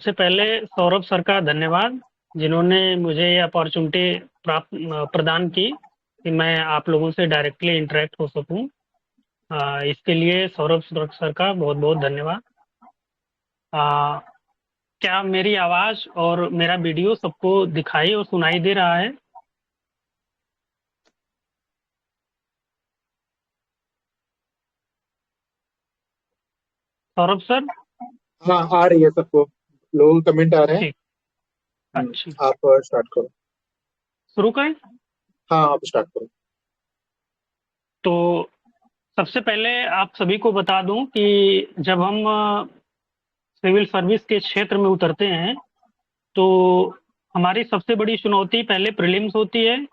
सबसे पहले सौरभ सर का धन्यवाद, जिन्होंने मुझे ये अपॉर्चुनिटी प्रदान की कि मैं आप लोगों से डायरेक्टली इंटरेक्ट हो सकूं। इसके लिए सौरभ सर का बहुत बहुत धन्यवाद। आ, क्या मेरी आवाज़ और मेरा वीडियो सबको दिखाई और सुनाई दे रहा है? सौरभ सर। हाँ, आ रही है सबको। लोगों के कमेंट आ रहे हैं। ठीक। अच्छा। आप स्टार्ट करो। शुरू करें? हाँ, आप स्टार्ट करो। तो सबसे पहले आप सभी को बता दूं कि जब हम सिविल सर्विस के क्षेत्र में उतरते हैं तो हमारी सबसे बड़ी चुनौती पहले प्रीलिम्स होती है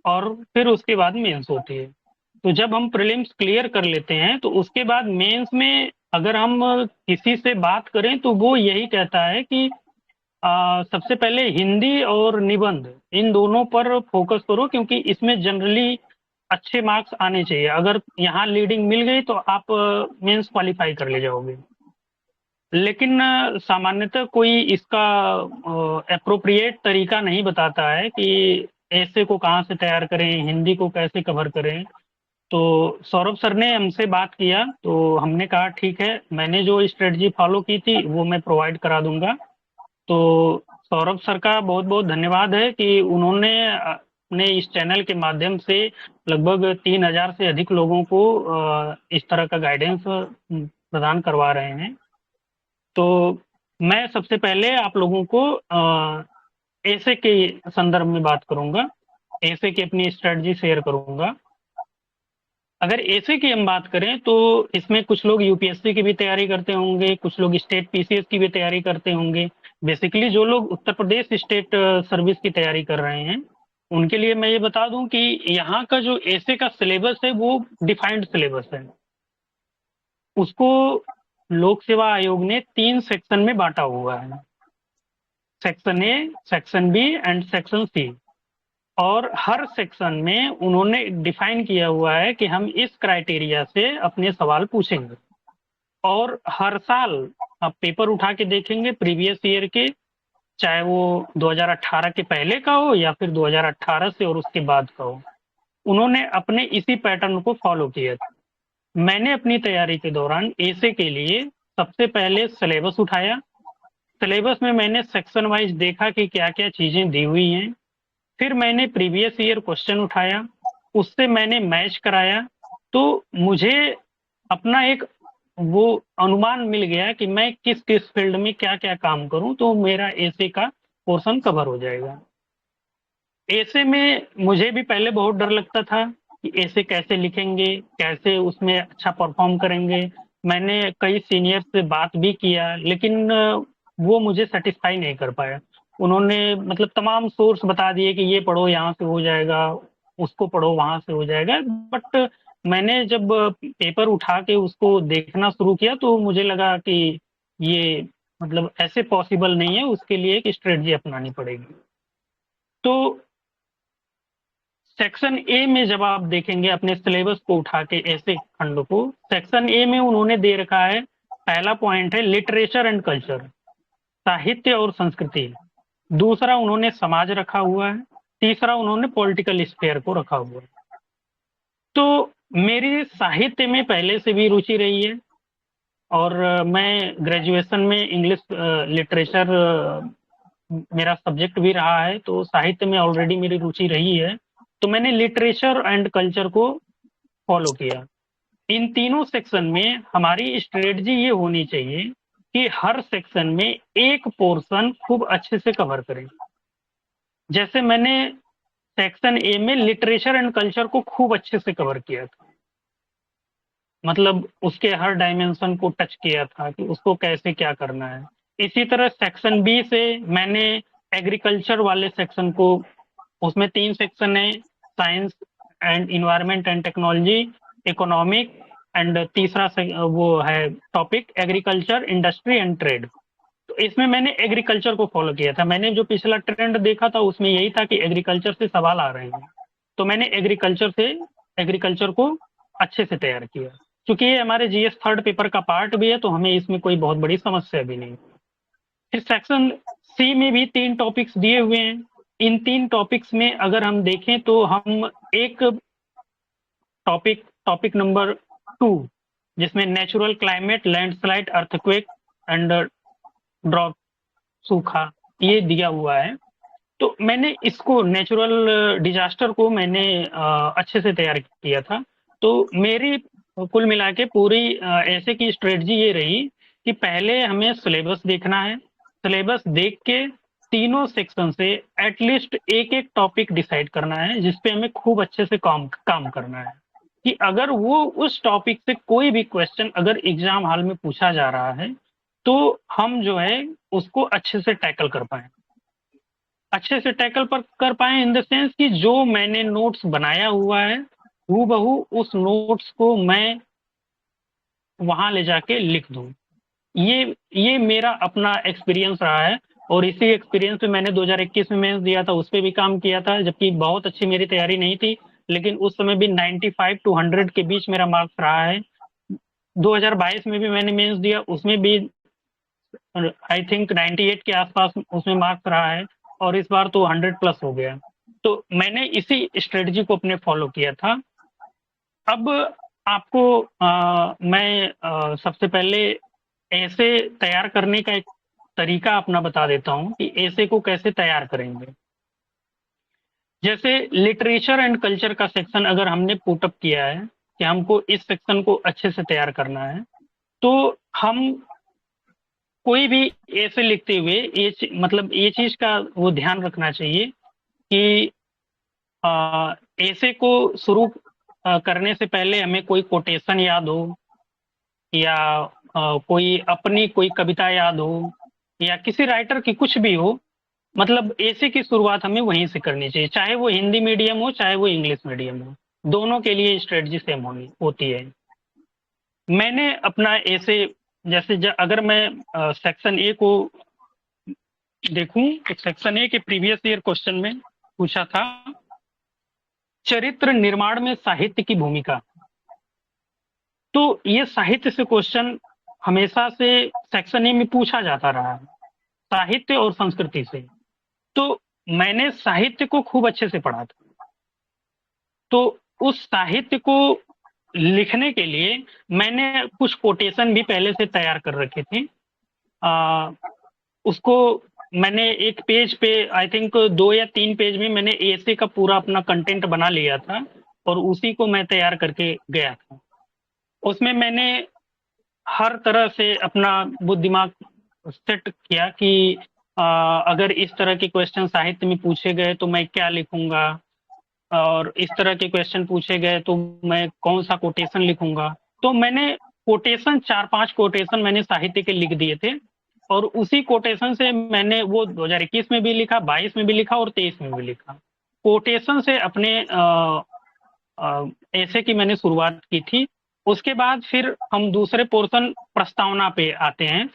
और फिर उसके बाद मेंस होती है। तो जब हम प्रीलिम्स क्लियर कर लेते हैं तो उसके बाद मेंस में अगर हम किसी से बात करें तो वो यही कहता है कि सबसे पहले हिंदी और निबंध इन दोनों पर फोकस करो, क्योंकि इसमें जनरली अच्छे मार्क्स आने चाहिए। अगर यहाँ लीडिंग मिल गई तो आप मेंस क्वालिफाई कर ले जाओगे। लेकिन सामान्यतः कोई इसका एप्रोप्रिएट तरीका नहीं बताता है कि ऐसे को कहाँ से तैयार करें, हिंदी को कैसे कवर करें। तो सौरभ सर ने हमसे बात किया तो हमने कहा ठीक है, मैंने जो स्ट्रेटजी फॉलो की थी वो मैं प्रोवाइड करा दूंगा। तो सौरभ सर का बहुत बहुत धन्यवाद है कि उन्होंने अपने इस चैनल के माध्यम से लगभग 3,000 से अधिक लोगों को इस तरह का गाइडेंस प्रदान करवा रहे हैं। तो मैं सबसे पहले आप लोगों को ऐसे के संदर्भ में बात करूंगा, ऐसे की अपनी स्ट्रेटजी शेयर करूंगा। अगर ऐसे की हम बात करें तो इसमें कुछ लोग यूपीएससी की भी तैयारी करते होंगे, कुछ लोग स्टेट पीसीएस की भी तैयारी करते होंगे। बेसिकली जो लोग उत्तर प्रदेश स्टेट सर्विस की तैयारी कर रहे हैं उनके लिए मैं ये बता दूं कि यहाँ का जो ऐसे का सिलेबस है वो डिफाइंड सिलेबस है। उसको लोक सेवा आयोग ने 3 सेक्शन में बांटा हुआ है, section A, section B and section C. और हर सेक्शन में उन्होंने डिफाइन किया हुआ है कि हम इस क्राइटेरिया से अपने सवाल पूछेंगे। और हर साल आप पेपर उठा के देखेंगे प्रीवियस ईयर के, चाहे वो 2018 के पहले का हो या फिर 2018 से और उसके बाद का हो, उन्होंने अपने इसी पैटर्न को फॉलो किया था। मैंने अपनी तैयारी के दौरान ऐसे के लिए सबसे पहले सिलेबस उठाया। सिलेबस में मैंने सेक्शन वाइज देखा कि क्या क्या चीजें दी हुई हैं। फिर मैंने प्रीवियस ईयर क्वेश्चन उठाया, उससे मैंने मैच कराया। तो मुझे अपना एक वो अनुमान मिल गया कि मैं किस किस फील्ड में क्या क्या काम करूं तो मेरा ऐसे का पोर्शन कवर हो जाएगा। ऐसे में मुझे भी पहले बहुत डर लगता था कि ऐसे कैसे लिखेंगे, कैसे उसमें अच्छा परफॉर्म करेंगे। मैंने कई सीनियर से बात भी किया लेकिन वो मुझे सेटिस्फाई नहीं कर पाया। उन्होंने मतलब तमाम सोर्स बता दिए कि ये पढ़ो यहाँ से हो जाएगा, उसको पढ़ो वहां से हो जाएगा। बट मैंने जब पेपर उठा के उसको देखना शुरू किया तो मुझे लगा कि ये मतलब ऐसे पॉसिबल नहीं है, उसके लिए एक स्ट्रेटजी अपनानी पड़ेगी। तो सेक्शन ए में जब आप देखेंगे अपने सिलेबस को उठा के ऐसे खंड को, सेक्शन ए में उन्होंने दे रखा है, पहला पॉइंट है लिटरेचर एंड कल्चर, साहित्य और संस्कृति। दूसरा उन्होंने समाज रखा हुआ है। तीसरा उन्होंने पॉलिटिकल स्फेयर को रखा हुआ है। तो मेरी साहित्य में पहले से भी रुचि रही है और मैं ग्रेजुएशन में इंग्लिश लिटरेचर मेरा सब्जेक्ट भी रहा है, तो साहित्य में ऑलरेडी मेरी रुचि रही है। तो मैंने लिटरेचर एंड कल्चर को फॉलो किया। इन तीनों सेक्शन में हमारी स्ट्रेटजी ये होनी चाहिए कि हर सेक्शन में एक पोर्शन खूब अच्छे से कवर करें। जैसे मैंने सेक्शन ए में लिटरेचर एंड कल्चर को खूब अच्छे से कवर किया था, मतलब उसके हर डायमेंशन को टच किया था कि उसको कैसे क्या करना है। इसी तरह सेक्शन बी से मैंने एग्रीकल्चर वाले सेक्शन को, उसमें 3 सेक्शन है, science and environment and technology, economic and तीसरा वो है topic agriculture industry and trade. तो इसमें मैंने एग्रीकल्चर को फॉलो किया था। मैंने जो पिछला ट्रेंड देखा था उसमें यही था कि एग्रीकल्चर से सवाल आ रहे हैं, तो मैंने एग्रीकल्चर को अच्छे से तैयार किया। क्योंकि ये हमारे जीएस थर्ड पेपर का पार्ट भी है तो हमें इसमें कोई बहुत बड़ी समस्या भी नहीं। फिर सेक्शन सी में भी 3 टॉपिक्स दिए हुए हैं। इन 3 टॉपिक्स में अगर हम देखें तो हम एक टॉपिक नंबर 2 जिसमें natural climate, landslide, earthquake and drought, सूखा, ये दिया हुआ है। तो मैंने इसको नेचुरल डिजास्टर को मैंने अच्छे से तैयार किया था। तो मेरी कुल मिला के पूरी ऐसे की स्ट्रेटजी ये रही कि पहले हमें सिलेबस देखना है। सिलेबस देख के तीनों सेक्शन से एटलीस्ट एक एक टॉपिक डिसाइड करना है जिसपे हमें खूब अच्छे से काम काम करना है कि अगर वो उस टॉपिक से कोई भी क्वेश्चन अगर एग्जाम हॉल में पूछा जा रहा है तो हम जो है उसको अच्छे से टैकल कर पाए। अच्छे से टैकल पर कर पाए इन द सेंस कि जो मैंने नोट्स बनाया हुआ है हूबहू उस नोट्स को मैं वहां ले जाके लिख दूं। ये मेरा अपना एक्सपीरियंस रहा है और इसी एक्सपीरियंस पे मैंने 2021 में मेंस दिया था, उस पे भी काम किया था, जबकि बहुत अच्छी मेरी तैयारी नहीं थी, लेकिन उस समय भी 95 टू 100 के बीच मेरा मार्क्स रहा है। 2022 में भी मैंने मेंस दिया, उसमें भी आई थिंक 98 के आसपास उसमें मार्क्स रहा है और इस बार तो 100 प्लस हो गया। तो मैंने इसी स्ट्रेटजी को अपने फॉलो किया था। अब आपको मैं सबसे पहले ऐसे तैयार करने का एक तरीका अपना बता देता हूँ कि ऐसे को कैसे तैयार करेंगे। जैसे लिटरेचर एंड कल्चर का सेक्शन अगर हमने पुटअप किया है कि हमको इस सेक्शन को अच्छे से तैयार करना है, तो हम कोई भी ऐसे लिखते हुए मतलब ये चीज का वो ध्यान रखना चाहिए कि ऐसे को शुरू करने से पहले हमें कोई कोटेशन याद हो या कोई अपनी कोई कविता याद हो या किसी राइटर की कुछ भी हो, मतलब ऐसे की शुरुआत हमें वहीं से करनी चाहिए, चाहे वो हिंदी मीडियम हो चाहे वो इंग्लिश मीडियम हो, दोनों के लिए स्ट्रेटजी सेम होनी होती है। मैंने अपना ऐसे जैसे अगर मैं सेक्शन ए को देखूं तो सेक्शन ए के प्रीवियस ईयर क्वेश्चन में पूछा था चरित्र निर्माण में साहित्य की भूमिका। तो ये साहित्य से क्वेश्चन हमेशा से सेक्शन ए में पूछा जाता रहा है, साहित्य और संस्कृति से। तो मैंने साहित्य को खूब अच्छे से पढ़ा था, तो उस साहित्य को लिखने के लिए मैंने कुछ कोटेशन भी पहले से तैयार कर रखे थे। उसको मैंने एक पेज पे आई थिंक 2 या 3 पेज में मैंने ऐसे का पूरा अपना कंटेंट बना लिया था और उसी को मैं तैयार करके गया था। उसमें मैंने हर तरह से अपना वो दिमाग सेट किया कि अगर इस तरह के क्वेश्चन साहित्य में पूछे गए तो मैं क्या लिखूंगा और इस तरह के क्वेश्चन पूछे गए तो मैं कौन सा कोटेशन लिखूंगा। तो मैंने कोटेशन 4-5 कोटेशन मैंने साहित्य के लिख दिए थे और उसी कोटेशन से मैंने वो 2021 में भी लिखा, 22 में भी लिखा और 23 में भी लिखा। कोटेशन से अपने ऐसे की मैंने शुरुआत की थी। उसके बाद फिर हम दूसरे पोर्शन प्रस्तावना पे आते हैं।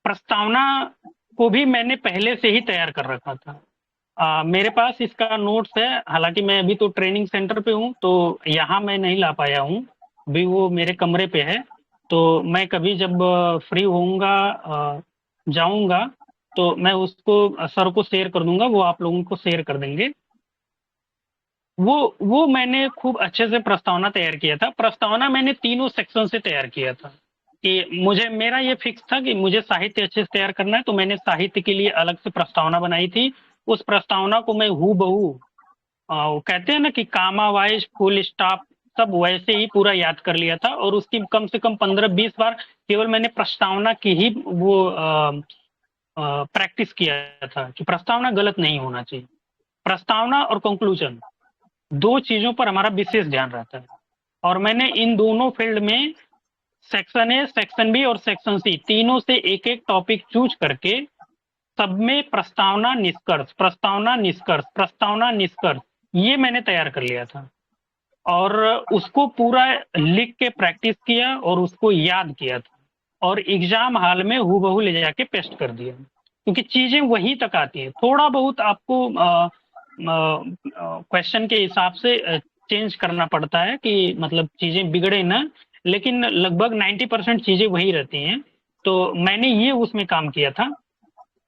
प्रस्तावना को भी मैंने पहले से ही तैयार कर रखा था। मेरे पास इसका नोट्स है, हालांकि मैं अभी तो ट्रेनिंग सेंटर पे हूँ तो यहाँ मैं नहीं ला पाया हूँ, अभी वो मेरे कमरे पे है। तो मैं कभी जब फ्री होऊंगा जाऊंगा तो मैं उसको सर को शेयर कर दूंगा, वो आप लोगों को शेयर कर देंगे। वो मैंने खूब अच्छे से प्रस्तावना तैयार किया था। प्रस्तावना मैंने तीनों सेक्शन से तैयार किया था कि मुझे मेरा ये फिक्स था कि मुझे साहित्य अच्छे से तैयार करना है, तो मैंने साहित्य के लिए अलग से प्रस्तावना बनाई थी। उस प्रस्तावना को मैं हूबहू कहते हैं ना कि कामा वाइज फुल स्टॉप सब वैसे ही पूरा याद कर लिया था और उसकी कम से कम 15-20 बार केवल मैंने प्रस्तावना की ही वो प्रैक्टिस किया था कि प्रस्तावना गलत नहीं होना चाहिए। प्रस्तावना और कंक्लूजन 2 चीजों पर हमारा विशेष ध्यान रहता है और मैंने इन दोनों फील्ड में सेक्शन ए, सेक्शन बी और सेक्शन सी तीनों से एक एक टॉपिक चूज करके सब में प्रस्तावना निष्कर्ष, प्रस्तावना निष्कर्ष, प्रस्तावना निष्कर्ष, ये मैंने तैयार कर लिया था और उसको पूरा लिख के प्रैक्टिस किया और उसको याद किया था और एग्जाम हॉल में हूबहू ले जाके पेस्ट कर दिया, क्योंकि चीजें वहीं तक आती हैं। थोड़ा बहुत आपको क्वेश्चन के हिसाब से चेंज करना पड़ता है कि मतलब चीजें बिगड़े ना, लेकिन लगभग 90% चीजें वही रहती हैं। तो मैंने ये उसमें काम किया था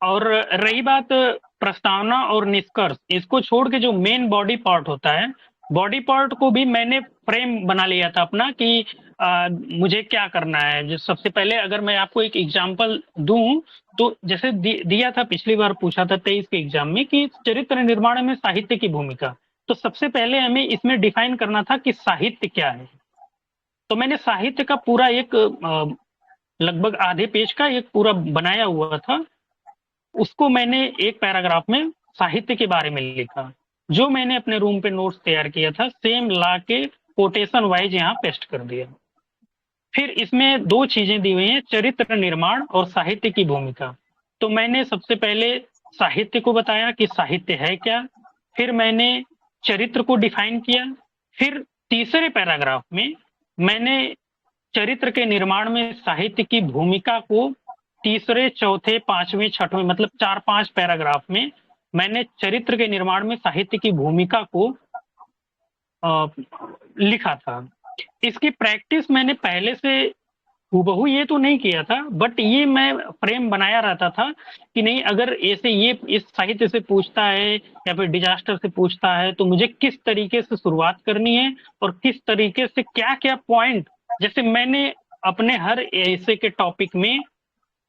और रही बात प्रस्तावना और निष्कर्ष, इसको छोड़ के जो मेन बॉडी पार्ट होता है, बॉडी पार्ट को भी मैंने फ्रेम बना लिया था अपना कि मुझे क्या करना है। जो सबसे पहले अगर मैं आपको एक एग्जांपल दूं, तो जैसे दिया था पिछली बार, पूछा था 23 के एग्जाम में कि चरित्र निर्माण में साहित्य की भूमिका। तो सबसे पहले हमें इसमें डिफाइन करना था कि साहित्य क्या है। तो मैंने साहित्य का पूरा एक लगभग आधे पेज का एक पूरा बनाया हुआ था, उसको मैंने एक पैराग्राफ में साहित्य के बारे में लिखा। जो मैंने अपने रूम पे नोट्स तैयार किया था, सेम ला के कोटेशन वाइज यहाँ पेस्ट कर दिया। फिर इसमें दो चीजें दी हुई हैं, चरित्र निर्माण और साहित्य की भूमिका। तो मैंने सबसे पहले साहित्य को बताया कि साहित्य है क्या, फिर मैंने चरित्र को डिफाइन किया, फिर तीसरे पैराग्राफ में मैंने चरित्र के निर्माण में साहित्य की भूमिका को तीसरे, चौथे, पांचवें, छठवें, मतलब 4-5 पैराग्राफ में मैंने चरित्र के निर्माण में साहित्य की भूमिका को लिखा था। इसकी प्रैक्टिस मैंने पहले से हूबहू ये तो नहीं किया था, बट ये मैं फ्रेम बनाया रहता था कि नहीं, अगर ऐसे ये इस साहित्य से पूछता है या फिर डिजास्टर से पूछता है तो मुझे किस तरीके से शुरुआत करनी है और किस तरीके से क्या क्या पॉइंट। जैसे मैंने अपने हर ऐसे के टॉपिक में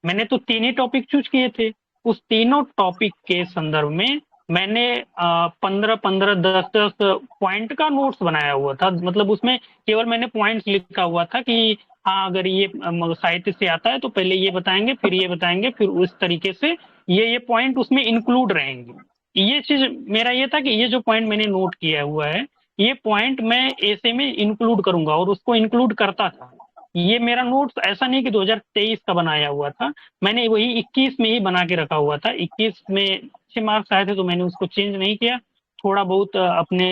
मैंने तो 3 ही टॉपिक चूज किए थे, उस तीनों टॉपिक के संदर्भ में मैंने 15-15, 10-10 पॉइंट का नोट्स बनाया हुआ था। मतलब उसमें केवल मैंने पॉइंट्स लिखा हुआ था कि हाँ, अगर ये साहित्य से आता है तो पहले ये बताएंगे, फिर ये बताएंगे, फिर उस तरीके से ये पॉइंट उसमें इंक्लूड रहेंगे। ये चीज मेरा ये था कि ये जो पॉइंट मैंने नोट किया हुआ है, ये पॉइंट मैं ऐसे में इंक्लूड करूंगा, और उसको इंक्लूड करता था। ये मेरा नोट्स ऐसा नहीं कि 2023 का बनाया हुआ था, मैंने वही 21 में ही बना के रखा हुआ था। 21 में अच्छे मार्क्स आए थे तो मैंने उसको चेंज नहीं किया, थोड़ा बहुत अपने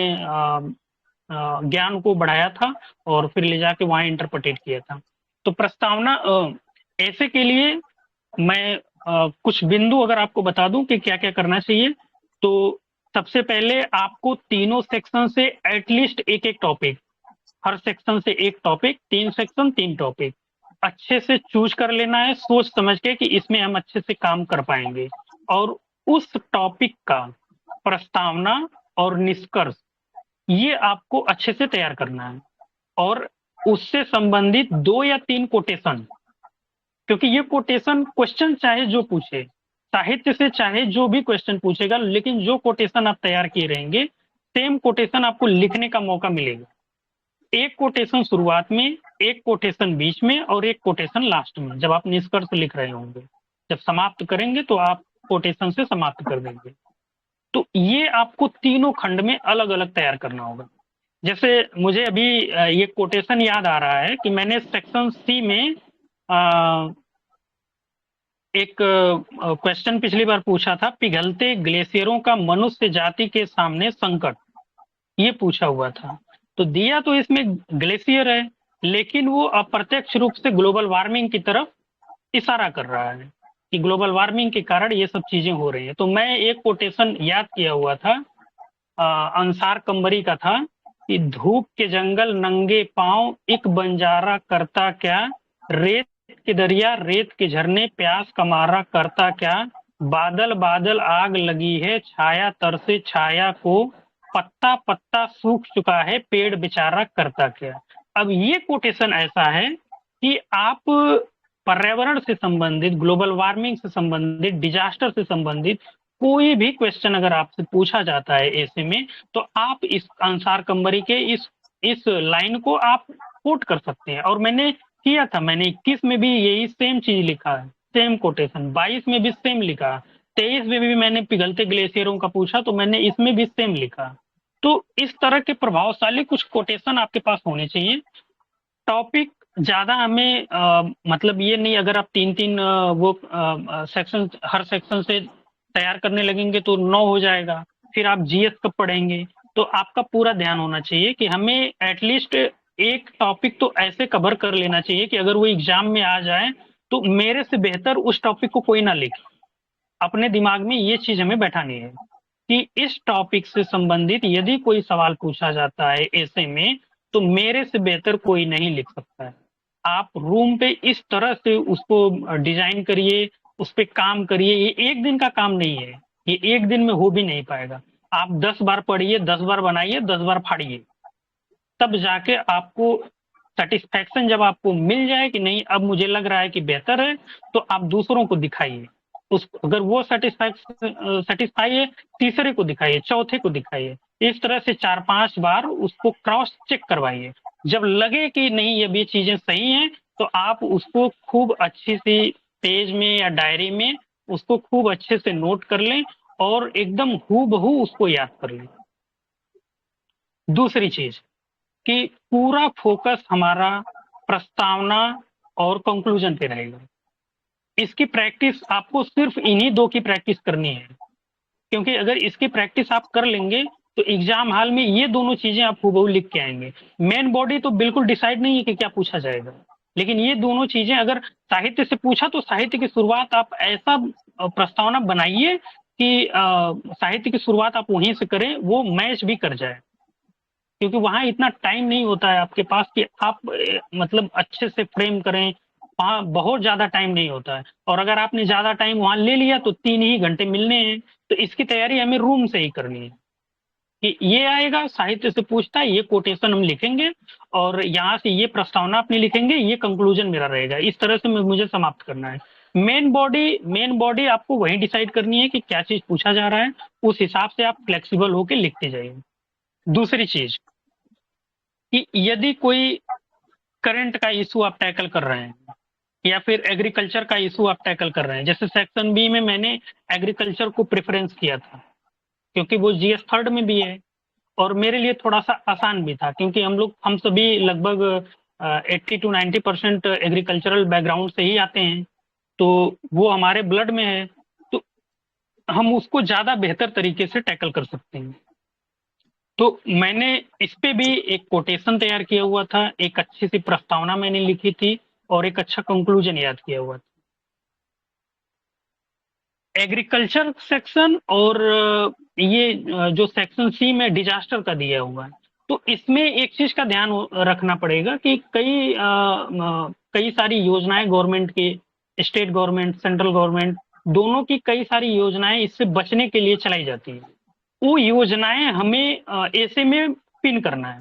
ज्ञान को बढ़ाया था और फिर ले जाके वहां इंटरप्रेटेट किया था। तो प्रस्तावना ऐसे के लिए मैं कुछ बिंदु अगर आपको बता दूं कि क्या क्या करना चाहिए, तो सबसे पहले आपको तीनों सेक्शन से एटलीस्ट एक एक टॉपिक, हर सेक्शन से एक टॉपिक, 3 सेक्शन 3 टॉपिक अच्छे से चूज कर लेना है, सोच समझ के कि इसमें हम अच्छे से काम कर पाएंगे। और उस टॉपिक का प्रस्तावना और निष्कर्ष ये आपको अच्छे से तैयार करना है, और उससे संबंधित 2 या 3 कोटेशन, क्योंकि ये कोटेशन क्वेश्चन चाहे जो पूछे, साहित्य से चाहे जो भी क्वेश्चन पूछेगा, लेकिन जो कोटेशन आप तैयार किए रहेंगे, सेम कोटेशन आपको लिखने का मौका मिलेगा। एक कोटेशन शुरुआत में, एक कोटेशन बीच में और एक कोटेशन लास्ट में, जब आप निष्कर्ष लिख रहे होंगे। जब समाप्त करेंगे तो आप कोटेशन से समाप्त कर देंगे। तो ये आपको तीनों खंड में अलग अलग तैयार करना होगा। जैसे मुझे अभी ये कोटेशन याद आ रहा है कि मैंने सेक्शन सी में एक क्वेश्चन पिछली बार पूछा था, पिघलते ग्लेशियरों का मनुष्य जाति के सामने संकट, ये पूछा हुआ था। तो दिया तो इसमें ग्लेशियर है, लेकिन वो अप्रत्यक्ष रूप से ग्लोबल वार्मिंग की तरफ इशारा कर रहा है कि ग्लोबल वार्मिंग के कारण ये सब चीजें हो रही है। तो मैं एक कोटेशन याद किया हुआ था, अंसार कंबरी का था कि धूप के जंगल नंगे पांव एक बंजारा करता क्या, रेत के दरिया रेत के झरने प्यास का मारा करता क्या, बादल बादल आग लगी है छाया तर से छाया को, पत्ता पत्ता सूख चुका है पेड़ बेचारा करता क्या। अब ये कोटेशन ऐसा है कि आप पर्यावरण से संबंधित, ग्लोबल वार्मिंग से संबंधित, डिजास्टर से संबंधित कोई भी क्वेश्चन अगर आपसे पूछा जाता है ऐसे में, तो आप इस अंसार कंबरी के इस लाइन को आप कोट कर सकते हैं। और मैंने किया था, मैंने 21 में भी यही सेम चीज लिखा है, सेम कोटेशन, 22 में भी सेम लिखा, 23 में भी मैंने पिघलते ग्लेशियरों का पूछा तो मैंने इसमें भी सेम लिखा। तो इस तरह के प्रभावशाली कुछ कोटेशन आपके पास होने चाहिए। टॉपिक ज्यादा हमें मतलब ये नहीं, अगर आप 3-3 वो सेक्शन, हर सेक्शन से तैयार करने लगेंगे तो 9 हो जाएगा, फिर आप जीएस कब पढ़ेंगे। तो आपका पूरा ध्यान होना चाहिए कि हमें एटलीस्ट एक टॉपिक तो ऐसे कवर कर लेना चाहिए कि अगर वो एग्जाम में आ जाए तो मेरे से बेहतर उस टॉपिक को कोई ना लिखे। अपने दिमाग में ये चीज हमें बैठानी है कि इस टॉपिक से संबंधित यदि कोई सवाल पूछा जाता है ऐसे में, तो मेरे से बेहतर कोई नहीं लिख सकता है। आप रूम पे इस तरह से उसको डिजाइन करिए, उस पे काम करिए। ये एक दिन का काम नहीं है, ये एक दिन में हो भी नहीं पाएगा। आप 10 बार पढ़िए, 10 बार बनाइए, 10 बार फाड़िए, तब जाके आपको सेटिस्फेक्शन जब आपको मिल जाए कि नहीं अब मुझे लग रहा है कि बेहतर है, तो आप दूसरों को दिखाइए। उस अगर वो सेटिस्फाई है, तीसरे को दिखाइए, चौथे को दिखाइए। इस तरह से 4-5 बार उसको क्रॉस चेक करवाइए। जब लगे कि नहीं अब ये चीजें सही हैं, तो आप उसको खूब अच्छी सी पेज में या डायरी में उसको खूब अच्छे से नोट कर लें और एकदम हूबहू उसको याद कर लें। दूसरी चीज कि पूरा फोकस हमारा प्रस्तावना और कंक्लूजन पे रहेगा। इसकी प्रैक्टिस आपको सिर्फ इन्हीं दो की प्रैक्टिस करनी है, क्योंकि अगर इसकी प्रैक्टिस आप कर लेंगे तो एग्जाम हॉल में ये दोनों चीजें आप हूबहू लिख के आएंगे। मेन बॉडी तो बिल्कुल डिसाइड नहीं है कि क्या पूछा जाएगा, लेकिन ये दोनों चीजें अगर साहित्य से पूछा तो साहित्य की शुरुआत आप ऐसा प्रस्तावना बनाइए कि साहित्य की शुरुआत आप वहीं से करें, वो मैच भी कर जाए। क्योंकि वहां इतना टाइम नहीं होता है आपके पास कि आप मतलब अच्छे से फ्रेम करें। वहां बहुत ज्यादा टाइम नहीं होता है, और अगर आपने ज्यादा टाइम वहां ले लिया तो 3 ही घंटे मिलने हैं। तो इसकी तैयारी हमें रूम से ही करनी है कि ये आएगा साहित्य से पूछता है, ये कोटेशन हम लिखेंगे और यहाँ से ये प्रस्तावना अपनी लिखेंगे, ये कंक्लूजन मेरा रहेगा। इस तरह से मुझे समाप्त करना है। मेन बॉडी आपको वही डिसाइड करनी है कि क्या चीज पूछा जा रहा है, उस हिसाब से आप फ्लेक्सिबल होके लिखते जाइए। दूसरी चीज कि यदि कोई करंट का इशू आप टैकल कर रहे हैं या फिर एग्रीकल्चर का इशू आप टैकल कर रहे हैं, जैसे सेक्शन बी में मैंने एग्रीकल्चर को प्रेफरेंस किया था क्योंकि वो जीएस थर्ड में भी है और मेरे लिए थोड़ा सा आसान भी था, क्योंकि हम सभी लगभग 80 to 90% एग्रीकल्चरल बैकग्राउंड से ही आते हैं, तो वो हमारे ब्लड में है, तो हम उसको ज्यादा बेहतर तरीके से टैकल कर सकते हैं। तो मैंने इस पे भी एक कोटेशन तैयार किया हुआ था, एक अच्छी सी प्रस्तावना मैंने लिखी थी और एक अच्छा कंक्लूजन याद किया हुआ था। एग्रीकल्चर सेक्शन और ये जो सेक्शन सी में डिजास्टर का दिया हुआ है, तो इसमें एक चीज का ध्यान रखना पड़ेगा कि कई सारी योजनाएं गवर्नमेंट की, स्टेट गवर्नमेंट, सेंट्रल गवर्नमेंट, दोनों की कई सारी योजनाएं इससे बचने के लिए चलाई जाती है। वो योजनाएं हमें ऐसे में पिन करना है,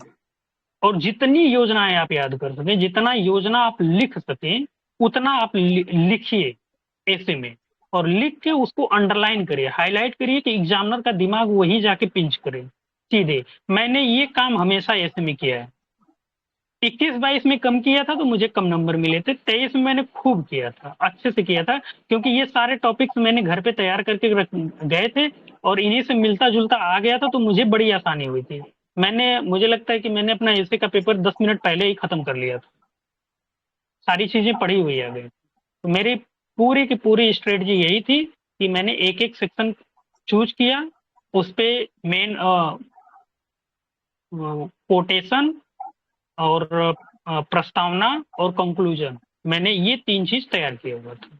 और जितनी योजनाएं आप याद कर सकें, जितना योजना आप लिख सकें, उतना आप लिखिए ऐसे में, और लिख के उसको अंडरलाइन करिए, हाईलाइट करिए कि एग्जामिनर का दिमाग वही जाके पिंच करे सीधे। मैंने ये काम हमेशा ऐसे में किया है। 21-22 में कम किया था तो मुझे कम नंबर मिले थे, 23 में मैंने खूब किया था, अच्छे से किया था, क्योंकि ये सारे टॉपिक्स मैंने घर पे तैयार करके गए थे और इन्हीं से मिलता जुलता आ गया था, तो मुझे बड़ी आसानी हुई थी। मुझे लगता है कि मैंने अपना ऐसे का पेपर 10 मिनट पहले ही खत्म कर लिया था, सारी चीजें पढ़ी हुई आ गई। तो मेरी पूरी की पूरी स्ट्रेटजी यही थी कि मैंने एक एक सेक्शन चूज किया, उस पे मेन कोटेशन और प्रस्तावना और कंक्लूजन, मैंने ये 3 चीज तैयार किया हुआ था।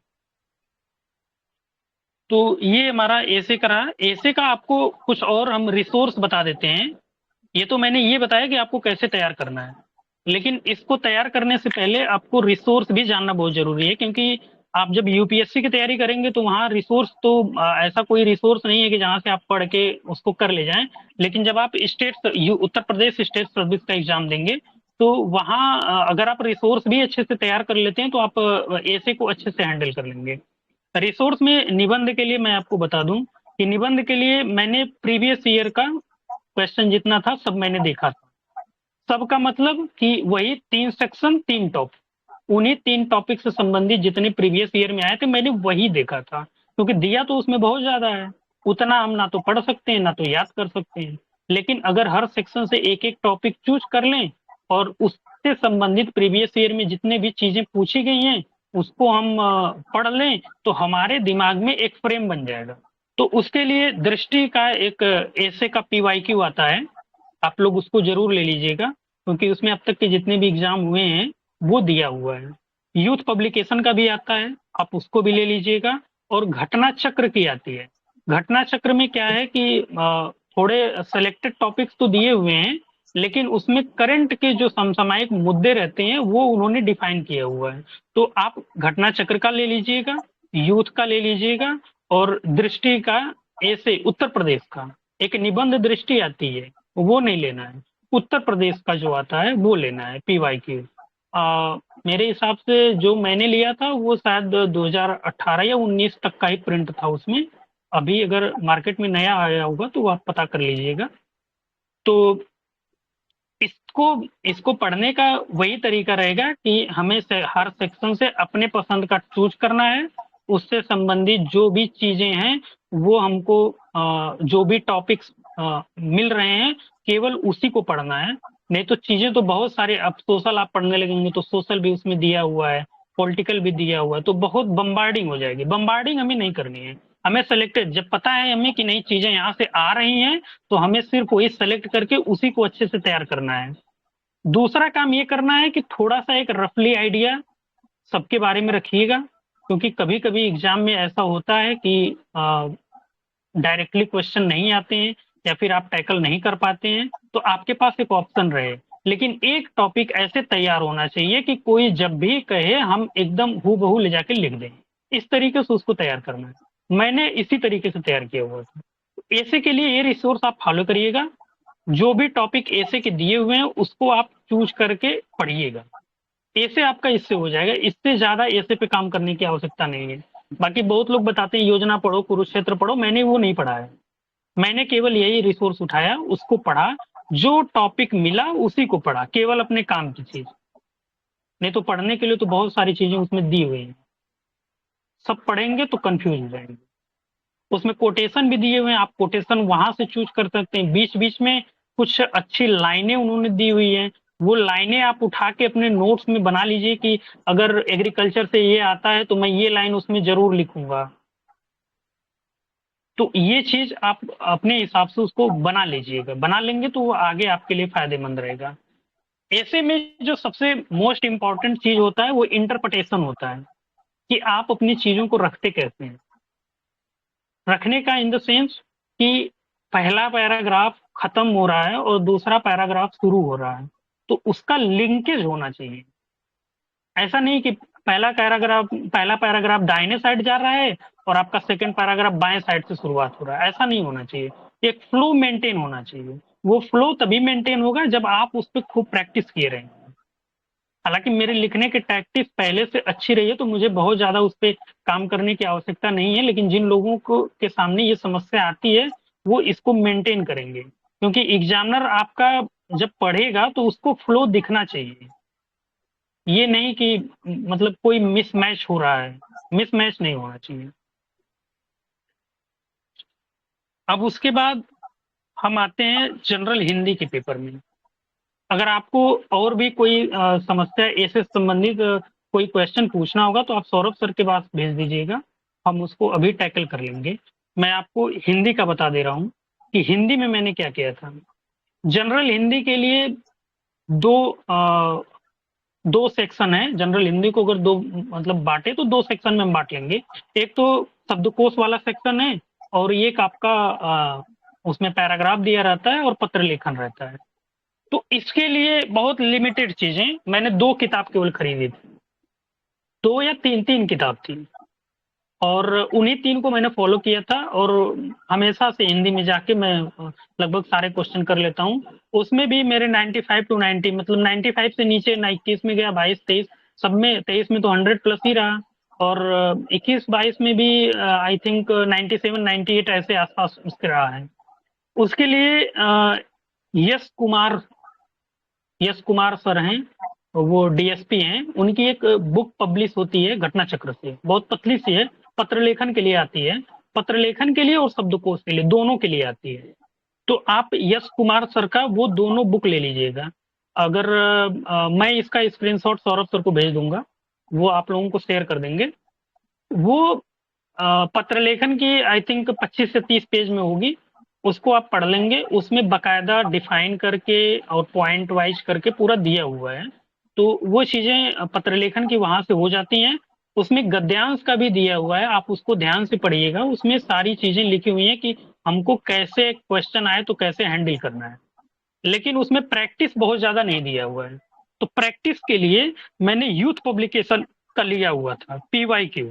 तो ये हमारा ऐसे का रहा। ऐसे का आपको कुछ और हम रिसोर्स बता देते हैं। ये तो मैंने ये बताया कि आपको कैसे तैयार करना है, लेकिन इसको तैयार करने से पहले आपको रिसोर्स भी जानना बहुत जरूरी है, क्योंकि आप जब यूपीएससी की तैयारी करेंगे तो वहाँ रिसोर्स तो ऐसा कोई रिसोर्स नहीं है कि जहाँ से आप पढ़ के उसको कर ले जाएं। लेकिन जब आप उत्तर प्रदेश स्टेट सर्विस का एग्जाम देंगे तो वहाँ अगर आप रिसोर्स भी अच्छे से तैयार कर लेते हैं तो आप ऐसे को अच्छे से हैंडल कर लेंगे। रिसोर्स में निबंध के लिए मैं आपको बता दूं कि निबंध के लिए मैंने प्रीवियस ईयर का क्वेश्चन जितना था सब मैंने देखा था। सबका मतलब कि वही 3 सेक्शन 3 टॉपिक, उन्हीं 3 टॉपिक से संबंधित जितने प्रीवियस ईयर में आए थे मैंने वही देखा था, क्योंकि दिया तो उसमें बहुत ज्यादा है, उतना हम ना तो पढ़ सकते हैं ना तो याद कर सकते हैं। लेकिन अगर हर सेक्शन से एक एक टॉपिक चूज कर लें और उससे संबंधित प्रीवियस ईयर में जितने भी चीजें पूछी गई हैं उसको हम पढ़ लें तो हमारे दिमाग में एक फ्रेम बन जाएगा। तो उसके लिए दृष्टि का एक ऐसे का पीवाईक्यू आता है, आप लोग उसको जरूर ले लीजिएगा, क्योंकि उसमें अब तक के जितने भी एग्जाम हुए हैं वो दिया हुआ है। यूथ पब्लिकेशन का भी आता है, आप उसको भी ले लीजिएगा। और घटना चक्र की आती है। घटना चक्र में क्या है कि थोड़े सेलेक्टेड टॉपिक्स तो दिए हुए हैं, लेकिन उसमें करंट के जो समसामयिक मुद्दे रहते हैं वो उन्होंने डिफाइन किया हुआ है, तो आप घटना चक्र का ले लीजिएगा। यूथ का ले लीजिएगा, और दृष्टि का, ऐसे उत्तर प्रदेश का एक निबंध दृष्टि आती है, वो नहीं लेना है। उत्तर प्रदेश का जो आता है वो लेना है, PYQ। मेरे हिसाब से जो मैंने लिया था वो शायद 2018 या 19 तक का ही प्रिंट था उसमें। अभी अगर मार्केट में नया आया होगा तो वो आप पता कर लीजिएगा। तो इसको इसको पढ़ने का वही तरीका रहेगा कि हमें हर सेक्शन से अपने पसंद का चूज करना है। उससे संबंधित जो भी चीजें हैं वो हमको जो भी टॉपिक्स मिल रहे हैं केवल उसी को पढ़ना है। नहीं तो चीजें तो बहुत सारे, अब सोशल आप पढ़ने लगेंगे तो सोशल भी उसमें दिया हुआ है, पॉलिटिकल भी दिया हुआ है, तो बहुत बम्बार्डिंग हो जाएगी। बम्बार्डिंग हमें नहीं करनी है। हमें सेलेक्टेड, जब पता है हमें कि नई चीजें यहाँ से आ रही हैं, तो हमें सिर्फ वही सेलेक्ट करके उसी को अच्छे से तैयार करना है। दूसरा काम ये करना है कि थोड़ा सा एक रफली आइडिया सबके बारे में रखिएगा, क्योंकि कभी कभी एग्जाम में ऐसा होता है कि डायरेक्टली क्वेश्चन नहीं आते हैं या फिर आप टैकल नहीं कर पाते हैं, तो आपके पास एक ऑप्शन रहे। लेकिन एक टॉपिक ऐसे तैयार होना चाहिए कि कोई जब भी कहे हम एकदम हूबहू ले जाके लिख दें। इस तरीके से उसको तैयार करना है। मैंने इसी तरीके से तैयार किया हुआ था। ऐसे के लिए ये रिसोर्स आप फॉलो करिएगा। जो भी टॉपिक ऐसे के दिए हुए हैं उसको आप चूज करके पढ़िएगा। ऐसे आपका इससे हो जाएगा, इससे ज्यादा ऐसे पे काम करने की आवश्यकता नहीं है। बाकी बहुत लोग बताते हैं योजना पढ़ो, कुरुक्षेत्र पढ़ो, मैंने वो नहीं पढ़ा है। मैंने केवल यही रिसोर्स उठाया, उसको पढ़ा, जो टॉपिक मिला उसी को पढ़ा, केवल अपने काम की चीज। नहीं तो पढ़ने के लिए तो बहुत सारी चीजें उसमें दी हुई हैं, सब पढ़ेंगे तो कंफ्यूज हो जाएंगे। उसमें कोटेशन भी दिए हुए हैं, आप कोटेशन वहां से चूज कर सकते हैं। बीच बीच में कुछ अच्छी लाइनें उन्होंने दी हुई हैं, वो लाइनें आप उठा के अपने नोट्स में बना लीजिए कि अगर एग्रीकल्चर से ये आता है तो मैं ये लाइन उसमें जरूर लिखूंगा। तो ये चीज आप अपने हिसाब से उसको बना लीजिएगा, बना लेंगे तो वो आगे आपके लिए फायदेमंद रहेगा। ऐसे में जो सबसे मोस्ट इंपॉर्टेंट चीज होता है वो इंटरप्रिटेशन होता है, कि आप अपनी चीजों को रखते कैसे हैं। रखने का इन द सेंस कि पहला पैराग्राफ खत्म हो रहा है और दूसरा पैराग्राफ शुरू हो रहा है, तो उसका लिंकेज होना चाहिए। ऐसा नहीं कि पहला पैराग्राफ दाहिने साइड जा रहा है और आपका सेकंड पैराग्राफ बाएं साइड से शुरुआत हो रहा है, ऐसा नहीं होना चाहिए। एक फ्लो मेंटेन होना चाहिए। वो फ्लो तभी मेंटेन होगा जब आप उस पर खूब प्रैक्टिस किए रहेंगे। हालांकि मेरे लिखने की प्रैक्टिस पहले से अच्छी रही है तो मुझे बहुत ज्यादा उस पर काम करने की आवश्यकता नहीं है, लेकिन जिन लोगों को के सामने ये समस्या आती है वो इसको मेंटेन करेंगे, क्योंकि एग्जामिनर आपका जब पढ़ेगा तो उसको फ्लो दिखना चाहिए। ये नहीं कि मतलब कोई मिसमैच हो रहा है, मिसमैच नहीं होना चाहिए। अब उसके बाद हम आते हैं जनरल हिंदी के पेपर में। अगर आपको और भी कोई समस्या ऐसे संबंधित कोई क्वेश्चन पूछना होगा तो आप सौरभ सर के पास भेज दीजिएगा, हम उसको अभी टैकल कर लेंगे। मैं आपको हिंदी का बता दे रहा हूँ कि हिंदी में मैंने क्या किया था। जनरल हिंदी के लिए दो दो सेक्शन है। जनरल हिंदी को अगर दो मतलब बांटे तो दो सेक्शन में हम बांट लेंगे। एक तो शब्दकोश वाला सेक्शन है, और एक आपका उसमें पैराग्राफ दिया रहता है और पत्र लेखन रहता है। तो इसके लिए बहुत लिमिटेड चीजें, मैंने दो किताब केवल खरीदी थी, दो या तीन तीन किताब थी, और उन्हीं तीन को मैंने फॉलो किया था। और हमेशा से हिंदी में जाके मैं लगभग सारे क्वेश्चन कर लेता हूँ। उसमें भी मेरे 95 टू 90, मतलब 95 से नीचे ना 21 में गया, 22 23 सब में, 23 में तो 100 प्लस ही रहा। और 21 22 में भी आई थिंक 97 98 ऐसे आसपास उसके रहा है। उसके लिए यश कुमार यश कुमार सर हैं, वो डीएसपी हैं। उनकी एक बुक पब्लिश होती है घटना चक्र से, बहुत पतली सी है, पत्र लेखन के लिए आती है। पत्र लेखन के लिए और शब्दकोश के लिए, दोनों के लिए आती है। तो आप यश कुमार सर का वो दोनों बुक ले लीजिएगा। अगर मैं इसका स्क्रीनशॉट सौरभ सर को भेज दूंगा, वो आप लोगों को शेयर कर देंगे। वो पत्र लेखन की आई थिंक 25 से 30 पेज में होगी। उसको आप पढ़ लेंगे, उसमें बकायदा डिफाइन करके और पॉइंट वाइज करके पूरा दिया हुआ है। तो वो चीजें पत्र लेखन की वहां से हो जाती हैं। उसमें गद्यांश का भी दिया हुआ है, आप उसको ध्यान से पढ़िएगा। उसमें सारी चीजें लिखी हुई हैं कि हमको कैसे क्वेश्चन आए तो कैसे हैंडल करना है। लेकिन उसमें प्रैक्टिस बहुत ज्यादा नहीं दिया हुआ है। तो प्रैक्टिस के लिए मैंने यूथ पब्लिकेशन का लिया हुआ था, PYQ।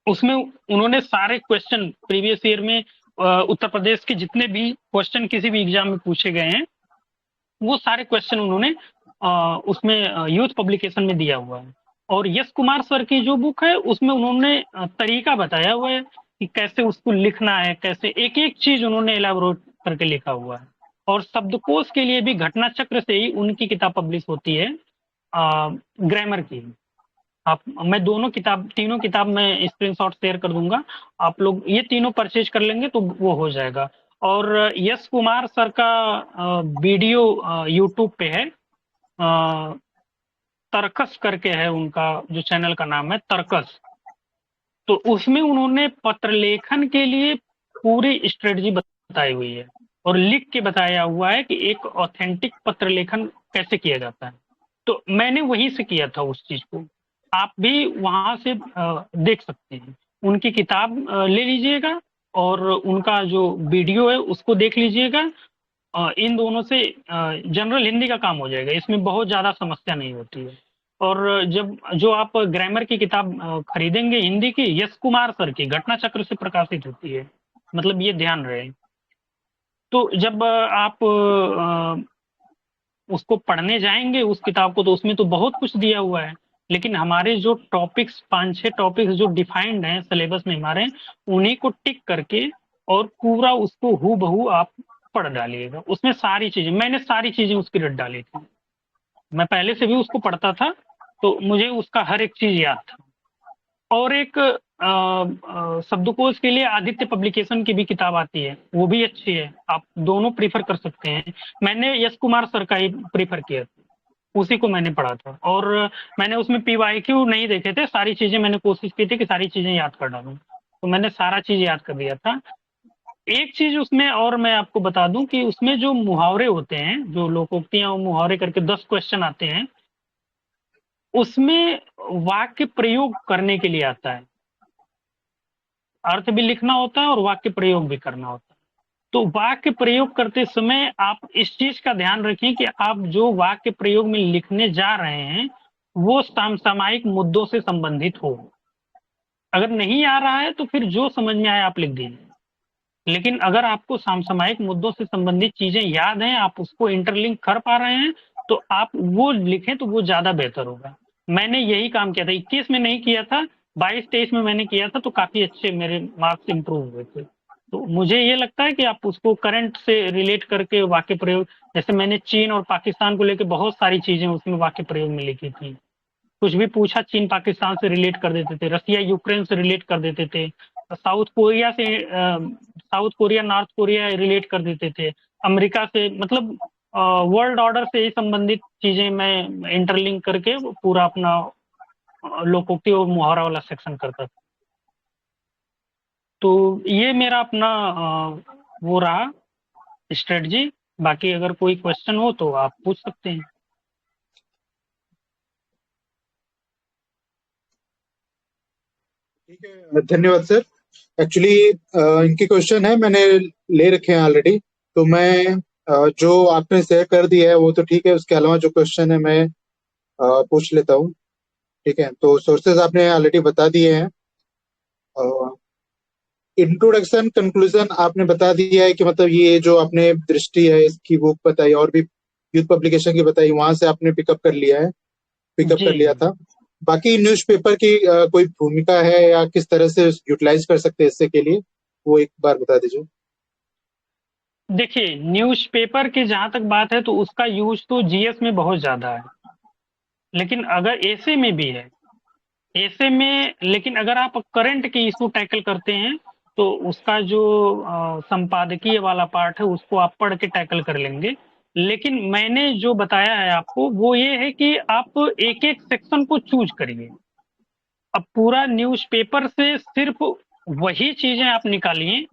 उसमें उन्होंने सारे क्वेश्चन प्रीवियस ईयर में उत्तर प्रदेश के जितने भी क्वेश्चन किसी भी एग्जाम में पूछे गए हैं, वो सारे क्वेश्चन उन्होंने उसमें यूथ पब्लिकेशन में दिया हुआ है। और यश कुमार सर की जो बुक है उसमें उन्होंने तरीका बताया हुआ है कि कैसे उसको लिखना है, कैसे एक एक चीज उन्होंने एलाबोरेट करके लिखा हुआ है। और शब्दकोश के लिए भी घटना चक्र से ही उनकी किताब पब्लिश होती है, ग्रामर की। आप मैं दोनों किताब तीनों किताब मैं स्क्रीनशॉट शेयर कर दूंगा, आप लोग ये तीनों परचेज कर लेंगे तो वो हो जाएगा। और यश कुमार सर का वीडियो यूट्यूब पे है, तर्कस करके है उनका जो चैनल का नाम है, तर्कस। तो उसमें उन्होंने पत्र लेखन के लिए पूरी स्ट्रेटजी बताई हुई है और लिख के बताया हुआ है कि एक ऑथेंटिक पत्र लेखन कैसे किया जाता है। तो मैंने वहीं से किया था उस चीज को, आप भी वहां से देख सकते हैं। उनकी किताब ले लीजिएगा और उनका जो वीडियो है उसको देख लीजिएगा। इन दोनों से जनरल हिंदी का काम हो जाएगा, इसमें बहुत ज़्यादा समस्या नहीं होती है। और जब जो आप ग्रामर की किताब खरीदेंगे हिंदी की, यश कुमार सर की घटना चक्र से प्रकाशित होती है, मतलब ये ध्यान रहे। तो जब आप उसको पढ़ने जाएंगे उस किताब को, तो उसमें तो बहुत कुछ दिया हुआ है, लेकिन हमारे जो टॉपिक्स 5-6 टॉपिक्स जो डिफाइंड हैं सिलेबस में हमारे, उन्हीं को टिक करके और पूरा उसको हु बहू आप पढ़ डालिएगा। उसमें सारी चीजें, मैंने सारी चीजें उसकी रट डाली थी, मैं पहले से भी उसको पढ़ता था, तो मुझे उसका हर एक चीज याद था। और एक शब्दकोश के लिए आदित्य पब्लिकेशन की भी किताब आती है, वो भी अच्छी है, आप दोनों प्रीफर कर सकते हैं। मैंने यश कुमार सर का ही प्रीफर किया, उसी को मैंने पढ़ा था। और मैंने उसमें पीवाईक्यू नहीं देखे थे, सारी चीजें मैंने कोशिश की थी कि सारी चीजें याद कर डालूं, तो मैंने सारा चीज याद कर दिया था। एक चीज उसमें और मैं आपको बता दूं कि उसमें जो मुहावरे होते हैं, जो लोकोक्तियां और मुहावरे करके 10 क्वेश्चन आते हैं, उसमें वाक्य प्रयोग करने के लिए आता है, अर्थ भी लिखना होता है और वाक्य प्रयोग भी करना होता है। तो वाक्य प्रयोग करते समय आप इस चीज का ध्यान रखें कि आप जो वाक्य प्रयोग में लिखने जा रहे हैं वो समसामयिक मुद्दों से संबंधित हो। अगर नहीं आ रहा है तो फिर जो समझ में आए आप लिख दीजिए, लेकिन अगर आपको समसामयिक मुद्दों से संबंधित चीजें याद हैं, आप उसको इंटरलिंक कर पा रहे हैं, तो आप वो लिखें तो वो ज्यादा बेहतर होगा। मैंने यही काम किया था, 21 में नहीं किया था, 22-23 में मैंने किया था, तो काफी अच्छे मेरे मार्क्स इंप्रूव हुए थे। तो मुझे ये लगता है कि आप उसको करंट से रिलेट करके वाक्य प्रयोग, जैसे मैंने चीन और पाकिस्तान को लेकर बहुत सारी चीजें उसमें वाक्य प्रयोग में लिखी थी। कुछ भी पूछा चीन पाकिस्तान से रिलेट कर देते थे, रसिया यूक्रेन से रिलेट कर देते थे, साउथ कोरिया से south Korea north Korea relate कर देते थे, अमेरिका से, मतलब वर्ल्ड ऑर्डर से ही संबंधित चीजें मैं इंटरलिंक करके पूरा अपना लोकोक्ति और मुहावरा वाला सेक्शन करता था। तो ये मेरा अपना वो रहा स्ट्रेटजी। बाकी अगर कोई क्वेश्चन हो तो आप पूछ सकते हैं। ठीक है, धन्यवाद सर। एक्चुअली इनके क्वेश्चन है मैंने ले रखे हैं ऑलरेडी, तो मैं जो आपने शेयर कर दिया है वो तो ठीक है, उसके अलावा जो क्वेश्चन है मैं पूछ लेता हूँ। ठीक है, तो सोर्सेज आपने ऑलरेडी बता दिए हैं। इंट्रोडक्शन कंक्लूजन आपने बता दिया है कि मतलब ये जो आपने दृष्टि है इसकी बुक बताई और भी यूथ पब्लिकेशन की बताई, वहां से आपने पिकअप जी कर लिया था। बाकी न्यूज़पेपर की कोई भूमिका है या किस तरह से यूटिलाइज कर सकते हैं इससे के लिए, वो एक बार बता दीजिए। देखिए, न्यूज़पेपर की जहां तक बात है तो उसका यूज तो जीएस में बहुत ज्यादा है, लेकिन अगर एसे में भी है, ऐसे में, लेकिन अगर आप करंट के इशू टैकल करते हैं तो उसका जो संपादकीय वाला पार्ट है उसको आप पढ़ के टैकल कर लेंगे। लेकिन मैंने जो बताया है आपको वो ये है कि आप एक एक सेक्शन को चूज करिए। अब पूरा न्यूज़पेपर से सिर्फ वही चीजें आप निकालिए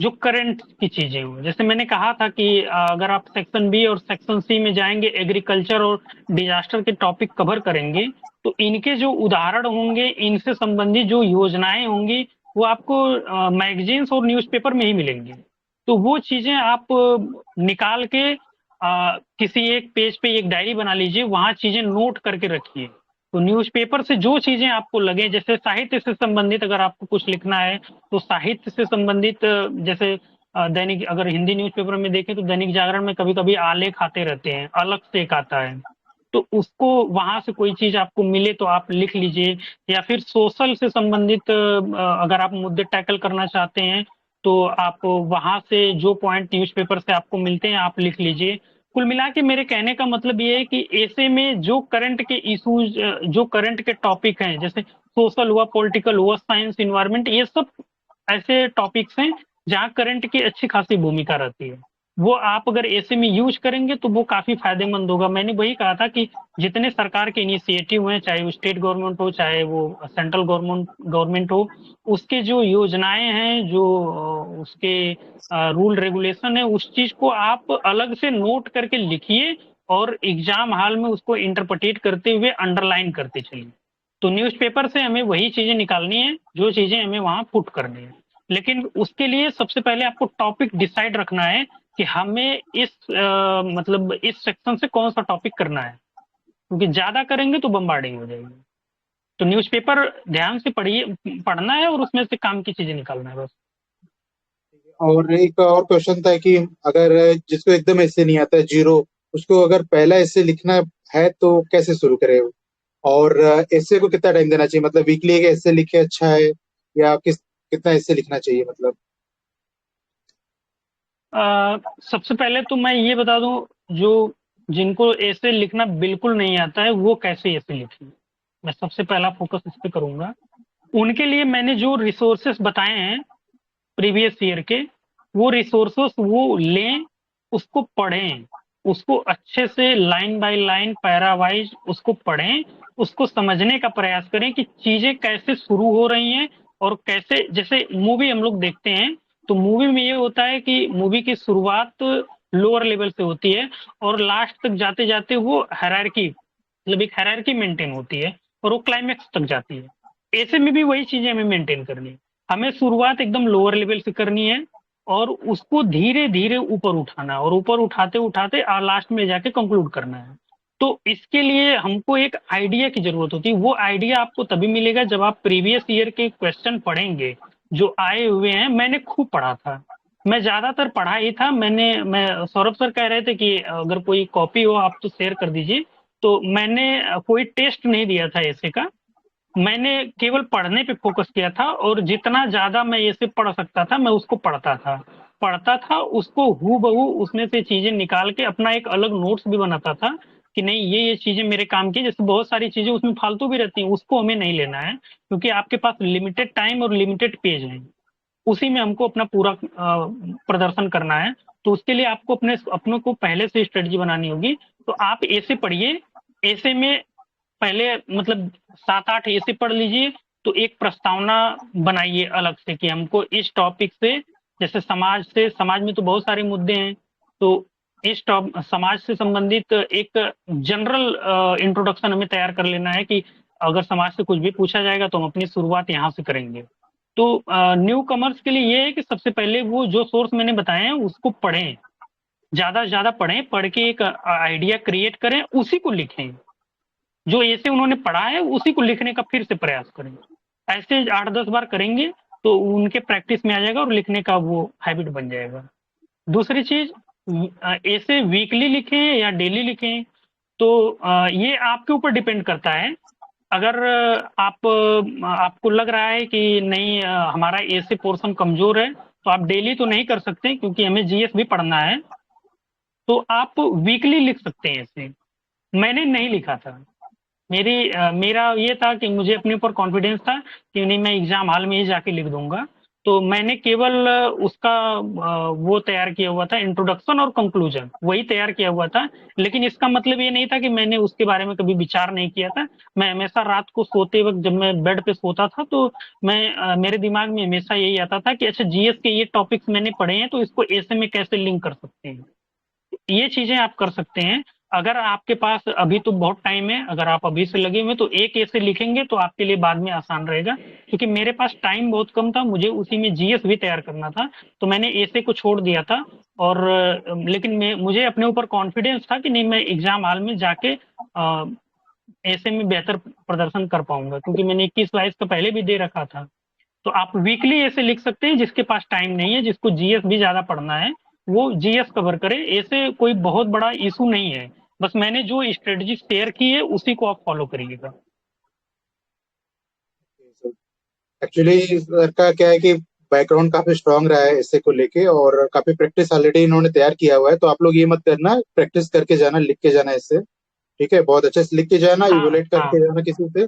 जो करंट की चीजें हो। जैसे मैंने कहा था कि अगर आप सेक्शन बी और सेक्शन सी में जाएंगे, एग्रीकल्चर और डिजास्टर के टॉपिक कवर करेंगे, तो इनके जो उदाहरण होंगे, इनसे संबंधित जो योजनाएं होंगी, वो आपको मैगजीन्स और न्यूज़पेपर में ही मिलेंगी। तो वो चीजें आप निकाल के किसी एक पेज पे एक डायरी बना लीजिए, वहां चीजें नोट करके रखिए। तो न्यूज़पेपर से जो चीजें आपको लगे, जैसे साहित्य से संबंधित अगर आपको कुछ लिखना है तो साहित्य से संबंधित, जैसे दैनिक, अगर हिंदी न्यूज़पेपर में देखें तो दैनिक जागरण में कभी कभी आलेख आते रहते हैं, अलग से एक आता है, तो उसको वहां से कोई चीज आपको मिले तो आप लिख लीजिए। या फिर सोशल से संबंधित अगर आप मुद्दे टैकल करना चाहते हैं तो आप वहां से जो पॉइंट न्यूज़पेपर से आपको मिलते हैं आप लिख लीजिए। कुल मिला के मेरे कहने का मतलब ये है कि ऐसे में जो करंट के इश्यूज, जो करंट के टॉपिक हैं, जैसे सोशल हुआ, पॉलिटिकल हुआ, साइंस, इन्वायरमेंट, ये सब ऐसे टॉपिक्स हैं जहाँ करंट की अच्छी खासी भूमिका रहती है। वो आप अगर ऐसे में यूज करेंगे तो वो काफी फायदेमंद होगा। मैंने वही कहा था कि जितने सरकार के इनिशिएटिव हैं, चाहे वो स्टेट गवर्नमेंट हो चाहे वो सेंट्रल गवर्नमेंट गवर्नमेंट हो, उसके जो योजनाएं हैं, जो उसके रूल रेगुलेशन है, उस चीज को आप अलग से नोट करके लिखिए और एग्जाम हॉल में उसको इंटरप्रेट करते हुए अंडरलाइन करते चलिए। तो न्यूज़पेपर से हमें वही चीजें निकालनी है जो चीजें हमें वहां पुट करनी है। लेकिन उसके लिए सबसे पहले आपको टॉपिक डिसाइड रखना है कि हमें इस मतलब इस सेक्शन से कौन सा टॉपिक करना है, क्योंकि ज्यादा करेंगे तो बम्बार्डिंग हो जाएगी। तो न्यूज़पेपर ध्यान से पढ़िए, पढ़ना है और उसमें से काम की चीजें निकालना है बस। और एक और क्वेश्चन था कि अगर जिसको एकदम ऐसे नहीं आता है, जीरो, उसको अगर पहला ऐसे लिखना है तो कैसे शुरू करे वो? और ऐसे को कितना टाइम देना चाहिए, मतलब वीकली एक ऐसे लिखे अच्छा है, या कितना ऐसे लिखना चाहिए मतलब? सबसे पहले तो मैं ये बता दूं, जो जिनको ऐसे लिखना बिल्कुल नहीं आता है वो कैसे ऐसे लिखें, मैं सबसे पहला फोकस इस पे करूंगा। उनके लिए मैंने जो रिसोर्सेस बताए हैं प्रीवियस ईयर के, वो रिसोर्सेस वो लें, उसको पढ़ें, उसको अच्छे से line by line, para wise उसको पढ़ें, उसको समझने का प्रयास करें कि चीजें कैसे शुरू हो रही हैं और कैसे, जैसे मूवी हम लोग देखते हैं तो मूवी में ये होता है कि मूवी की शुरुआत लोअर लेवल से होती है और लास्ट तक जाते जाते वो हायरार्की, मतलब एक हायरार्की मेंटेन होती है और वो क्लाइमेक्स तक जाती है। ऐसे में भी वही चीजें हमें मेंटेन करनी है। हमें शुरुआत एकदम लोअर लेवल से करनी है और उसको धीरे धीरे ऊपर उठाना है और ऊपर उठाते उठाते लास्ट में जाके कंक्लूड करना है। तो इसके लिए हमको एक आइडिया की जरूरत होती है। वो आइडिया आपको तभी मिलेगा जब आप प्रीवियस ईयर के क्वेश्चन पढ़ेंगे जो आए हुए हैं। मैंने खूब पढ़ा था, मैं ज्यादातर पढ़ा ही था। मैं सौरभ सर कह रहे थे कि अगर कोई कॉपी हो आप तो शेयर कर दीजिए, तो मैंने कोई टेस्ट नहीं दिया था ऐसे का। मैंने केवल पढ़ने पे फोकस किया था और जितना ज्यादा मैं ऐसे पढ़ सकता था मैं उसको पढ़ता था उसको हूबहू बहू उसमें से चीजें निकाल के अपना एक अलग नोट्स भी बनाता था कि नहीं ये चीजें मेरे काम की। जैसे बहुत सारी चीजें उसमें फालतू भी रहती हैं, उसको हमें नहीं लेना है क्योंकि आपके पास लिमिटेड टाइम और लिमिटेड पेज है, उसी में हमको अपना पूरा प्रदर्शन करना है। तो उसके लिए आपको अपनों को पहले से स्ट्रेटजी बनानी होगी। तो आप ऐसे पढ़िए, ऐसे में पहले मतलब 7-8 ऐसे पढ़ लीजिए, तो एक प्रस्तावना बनाइए अलग से कि हमको इस टॉपिक से, जैसे समाज में तो बहुत सारे मुद्दे हैं, तो इस समाज से संबंधित एक जनरल इंट्रोडक्शन हमें तैयार कर लेना है कि अगर समाज से कुछ भी पूछा जाएगा तो हम अपनी शुरुआत यहाँ से करेंगे। तो न्यू कमर्स के लिए ये है कि सबसे पहले वो जो सोर्स मैंने बताए हैं उसको पढ़ें, ज्यादा से ज्यादा पढ़ें, पढ़ के एक आइडिया क्रिएट करें, उसी को लिखें। जो ऐसे उन्होंने पढ़ा है उसी को लिखने का फिर से प्रयास करें। ऐसे 8-10 बार करेंगे तो उनके प्रैक्टिस में आ जाएगा और लिखने का वो हैबिट बन जाएगा। दूसरी चीज, ऐसे वीकली लिखें या डेली लिखें, तो ये आपके ऊपर डिपेंड करता है। अगर आपको लग रहा है कि नहीं हमारा ऐसे पोर्शन कमजोर है तो आप डेली तो नहीं कर सकते क्योंकि हमें जीएस भी पढ़ना है, तो आप वीकली लिख सकते हैं ऐसे। मैंने नहीं लिखा था, मेरा ये था कि मुझे अपने ऊपर कॉन्फिडेंस था कि नहीं मैं एग्जाम हॉल में ही जाके लिख दूंगा। तो मैंने केवल उसका वो तैयार किया हुआ था, इंट्रोडक्शन और कंक्लूजन वही तैयार किया हुआ था। लेकिन इसका मतलब ये नहीं था कि मैंने उसके बारे में कभी विचार नहीं किया था। मैं हमेशा रात को सोते वक्त जब मैं बेड पे सोता था तो मेरे दिमाग में हमेशा यही आता था कि अच्छा जीएस के ये टॉपिक्स मैंने पढ़े हैं तो इसको ऐसे में कैसे लिंक कर सकते हैं। ये चीजें आप कर सकते हैं। अगर आपके पास अभी तो बहुत टाइम है, अगर आप अभी से लगे हुए तो एक ऐसे लिखेंगे तो आपके लिए बाद में आसान रहेगा। क्योंकि मेरे पास टाइम बहुत कम था, मुझे उसी में जीएस भी तैयार करना था, तो मैंने ऐसे को छोड़ दिया था। और लेकिन मुझे अपने ऊपर कॉन्फिडेंस था कि नहीं मैं एग्जाम हॉल में जाके ऐसे में बेहतर प्रदर्शन कर पाऊँगा, क्योंकि मैंने 21 22 का पहले भी दे रखा था। तो आप वीकली ऐसे लिख सकते हैं, जिसके पास टाइम नहीं है, जिसको जीएस भी ज़्यादा पढ़ना है, वो जीएस कवर करे। ऐसे कोई बहुत बड़ा इश्यू नहीं है। बस मैंने जो स्ट्रेटजी शेयर की है, उसी को आप फॉलो करिएगा। एक्चुअली सर का क्या है कि बैकग्राउंड काफी स्ट्रांग रहा है इससे को लेके, और काफी प्रैक्टिस ऑलरेडी इन्होंने तैयार किया हुआ है। तो आप लोग ये मत करना, प्रैक्टिस करके जाना, लिख के जाना इससे। ठीक है, बहुत अच्छे से लिख के जाना, हाँ, इवेलुएट करके हाँ। जाना किसी से।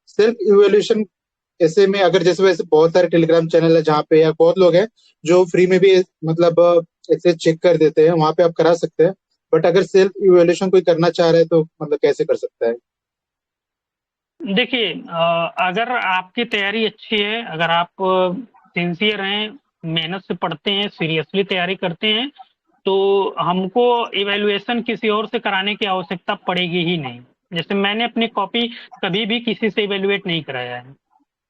सेल्फ इवेल्युएशन ऐसे में, अगर जैसे वैसे बहुत सारे टेलीग्राम चैनल है जहाँ पे, या बहुत लोग हैं जो फ्री में भी मतलब ऐसे चेक कर देते हैं, वहां पे आप करा सकते हैं। बट अगर सेल्फ इवेल्युएशन कोई करना चाह रहे हैं तो मतलब कैसे कर सकता है? देखिए, अगर आपकी तैयारी अच्छी है, अगर आप सिंसियर हैं, मेहनत से पढ़ते हैं, सीरियसली तैयारी करते हैं, तो हमको इवैल्यूएशन किसी और से कराने की आवश्यकता पड़ेगी ही नहीं। जैसे मैंने अपनी कॉपी कभी भी किसी से इवैल्यूएट नहीं कराया है।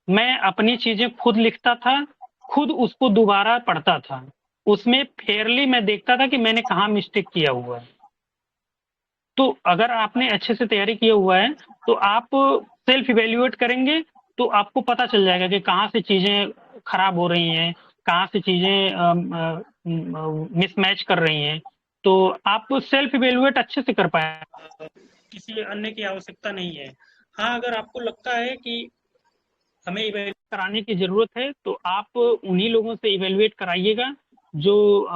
मैं अपनी चीज़ें खुद लिखता था, खुद उसको दोबारा पढ़ता था। उसमें फेयरली मैं देखता था कि मैंने कहाँ मिस्टेक किया हुआ है। तो अगर आपने अच्छे से तैयारी किया हुआ है, तो आप सेल्फ इवैल्यूएट करेंगे, तो आपको पता चल जाएगा कि कहाँ से चीज़ें खराब हो रही हैं, कहाँ से चीज़ें मिसमैच कर रही हैं। तो आप सेल्फ इवैल्यूएट अच्छे से कर पाएँ, किसी अन्य की आवश्यकता नहीं है। हाँ, अगर आपको लगता है कि हमें इवैल्यूएट कराने की ज़रूरत है, तो आप उन्हीं लोगों से इवैल्यूएट कराइएगा जो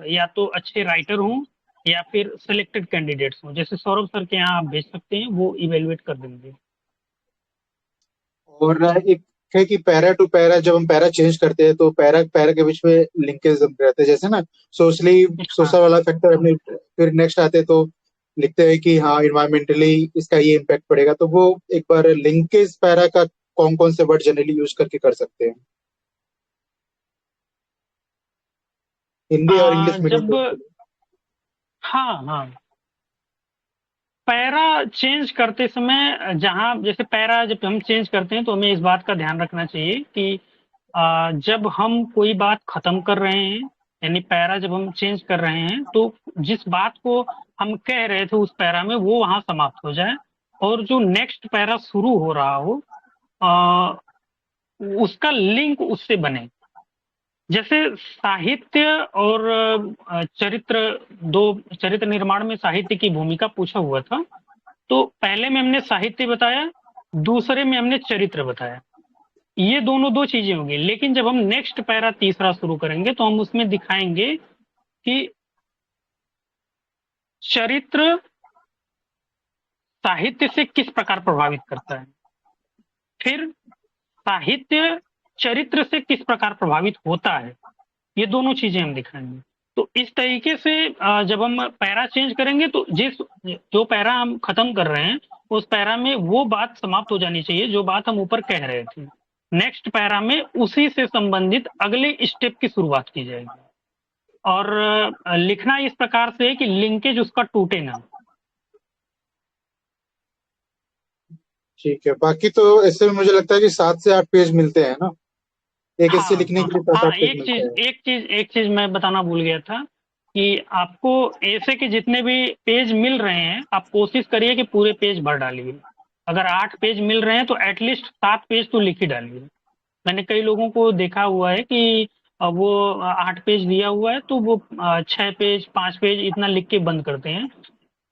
या तो अच्छे राइटर हों, या फिर सिलेक्टेड कैंडिडेट्स हों। जैसे सौरभ सर के यहाँ आप भेज सकते हैं, वो इवैल्यूएट कर देंगे। और एक है कि पैरा टू पैरा, जब हम पैरा चेंज करते हैं तो पैरा पैरा के बीच में लिंकेज रहते हैं, जैसे ना सोशली हाँ, सोशल वाला फैक्टर अपने, फिर नेक्स्ट आते तो लिखते हैं कि हाँ इन्वायरमेंटली इसका ये इम्पैक्ट पड़ेगा। तो वो एक बार लिंकेज पैरा का कौन कौन से वर्ड जनरली यूज करके कर सकते हैं, हिंदी और इंग्लिश मीडियम जब लोग के लिए? हाँ, हाँ। पैरा चेंज करते समय, जहाँ जैसे पैरा जब हम चेंज करते हैं, तो हमें इस बात का ध्यान रखना चाहिए कि जब हम कोई बात खत्म कर रहे हैं, यानी पैरा जब हम चेंज कर रहे हैं, तो जिस बात को हम कह रहे थे उस पैरा में, वो वहां समाप्त हो जाए, और जो नेक्स्ट पैरा शुरू हो रहा हो, आ, उसका लिंक उससे बने। जैसे साहित्य और चरित्र, दो चरित्र निर्माण में साहित्य की भूमिका पूछा हुआ था। तो पहले में हमने साहित्य बताया, दूसरे में हमने चरित्र बताया। ये दोनों दो चीजें होंगी, लेकिन जब हम नेक्स्ट पैरा तीसरा शुरू करेंगे, तो हम उसमें दिखाएंगे कि चरित्र साहित्य से किस प्रकार प्रभावित करता है, फिर साहित्य चरित्र से किस प्रकार प्रभावित होता है। ये दोनों चीजें हम दिखाएंगे। तो इस तरीके से जब हम पैरा चेंज करेंगे, तो जिस जो पैरा हम खत्म कर रहे हैं, उस पैरा में वो बात समाप्त हो जानी चाहिए जो बात हम ऊपर कह रहे थे। नेक्स्ट पैरा में उसी से संबंधित अगले स्टेप की शुरुआत की जाएगी। और लिखना इस प्रकार से है कि लिंकेज उसका टूटे ना। ठीक है, बाकी तो ऐसे में मुझे लगता है कि 7 से 8 पेज मिलते हैं ना, एक ऐसे हाँ, लिखने हाँ, के लिए सात हाँ। आठ पेज मिलते हैं। एक चीज मैं बताना भूल गया था कि आपको ऐसे के जितने भी पेज मिल रहे हैं, आप कोशिश करिए कि पूरे पेज भर डालिए। अगर 8 पेज मिल रहे हैं, तो एटलीस्ट 7 पेज तो लिख ही डालिए। मैंने कई लोगों को देखा हुआ है कि वो 8 पेज दिया हुआ है, तो वो 6 पेज 5 पेज इतना लिख के बंद करते हैं।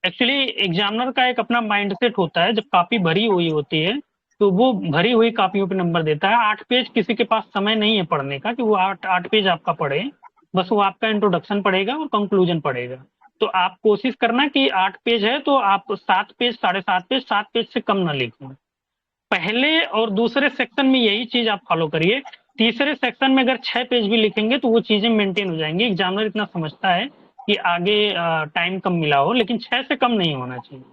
एक्चुअली एग्जामिनर का एक अपना माइंडसेट होता है, जब कॉपी भरी हुई होती है, तो वो भरी हुई कॉपियों पे नंबर देता है। 8 पेज किसी के पास समय नहीं है पढ़ने का, कि वो आठ आठ पेज आपका पढ़े। बस वो आपका इंट्रोडक्शन पढ़ेगा और कंक्लूजन पढ़ेगा। तो आप कोशिश करना कि 8 पेज है, तो आप 7 पेज, 7.5 पेज, 7 पेज से कम ना लिखें। पहले और दूसरे सेक्शन में यही चीज आप फॉलो करिए। तीसरे सेक्शन में अगर 6 पेज भी लिखेंगे, तो वो चीजें मेंटेन हो जाएंगी। एग्जामिनर इतना समझता है कि आगे टाइम कम मिला हो, लेकिन 6 से कम नहीं होना चाहिए।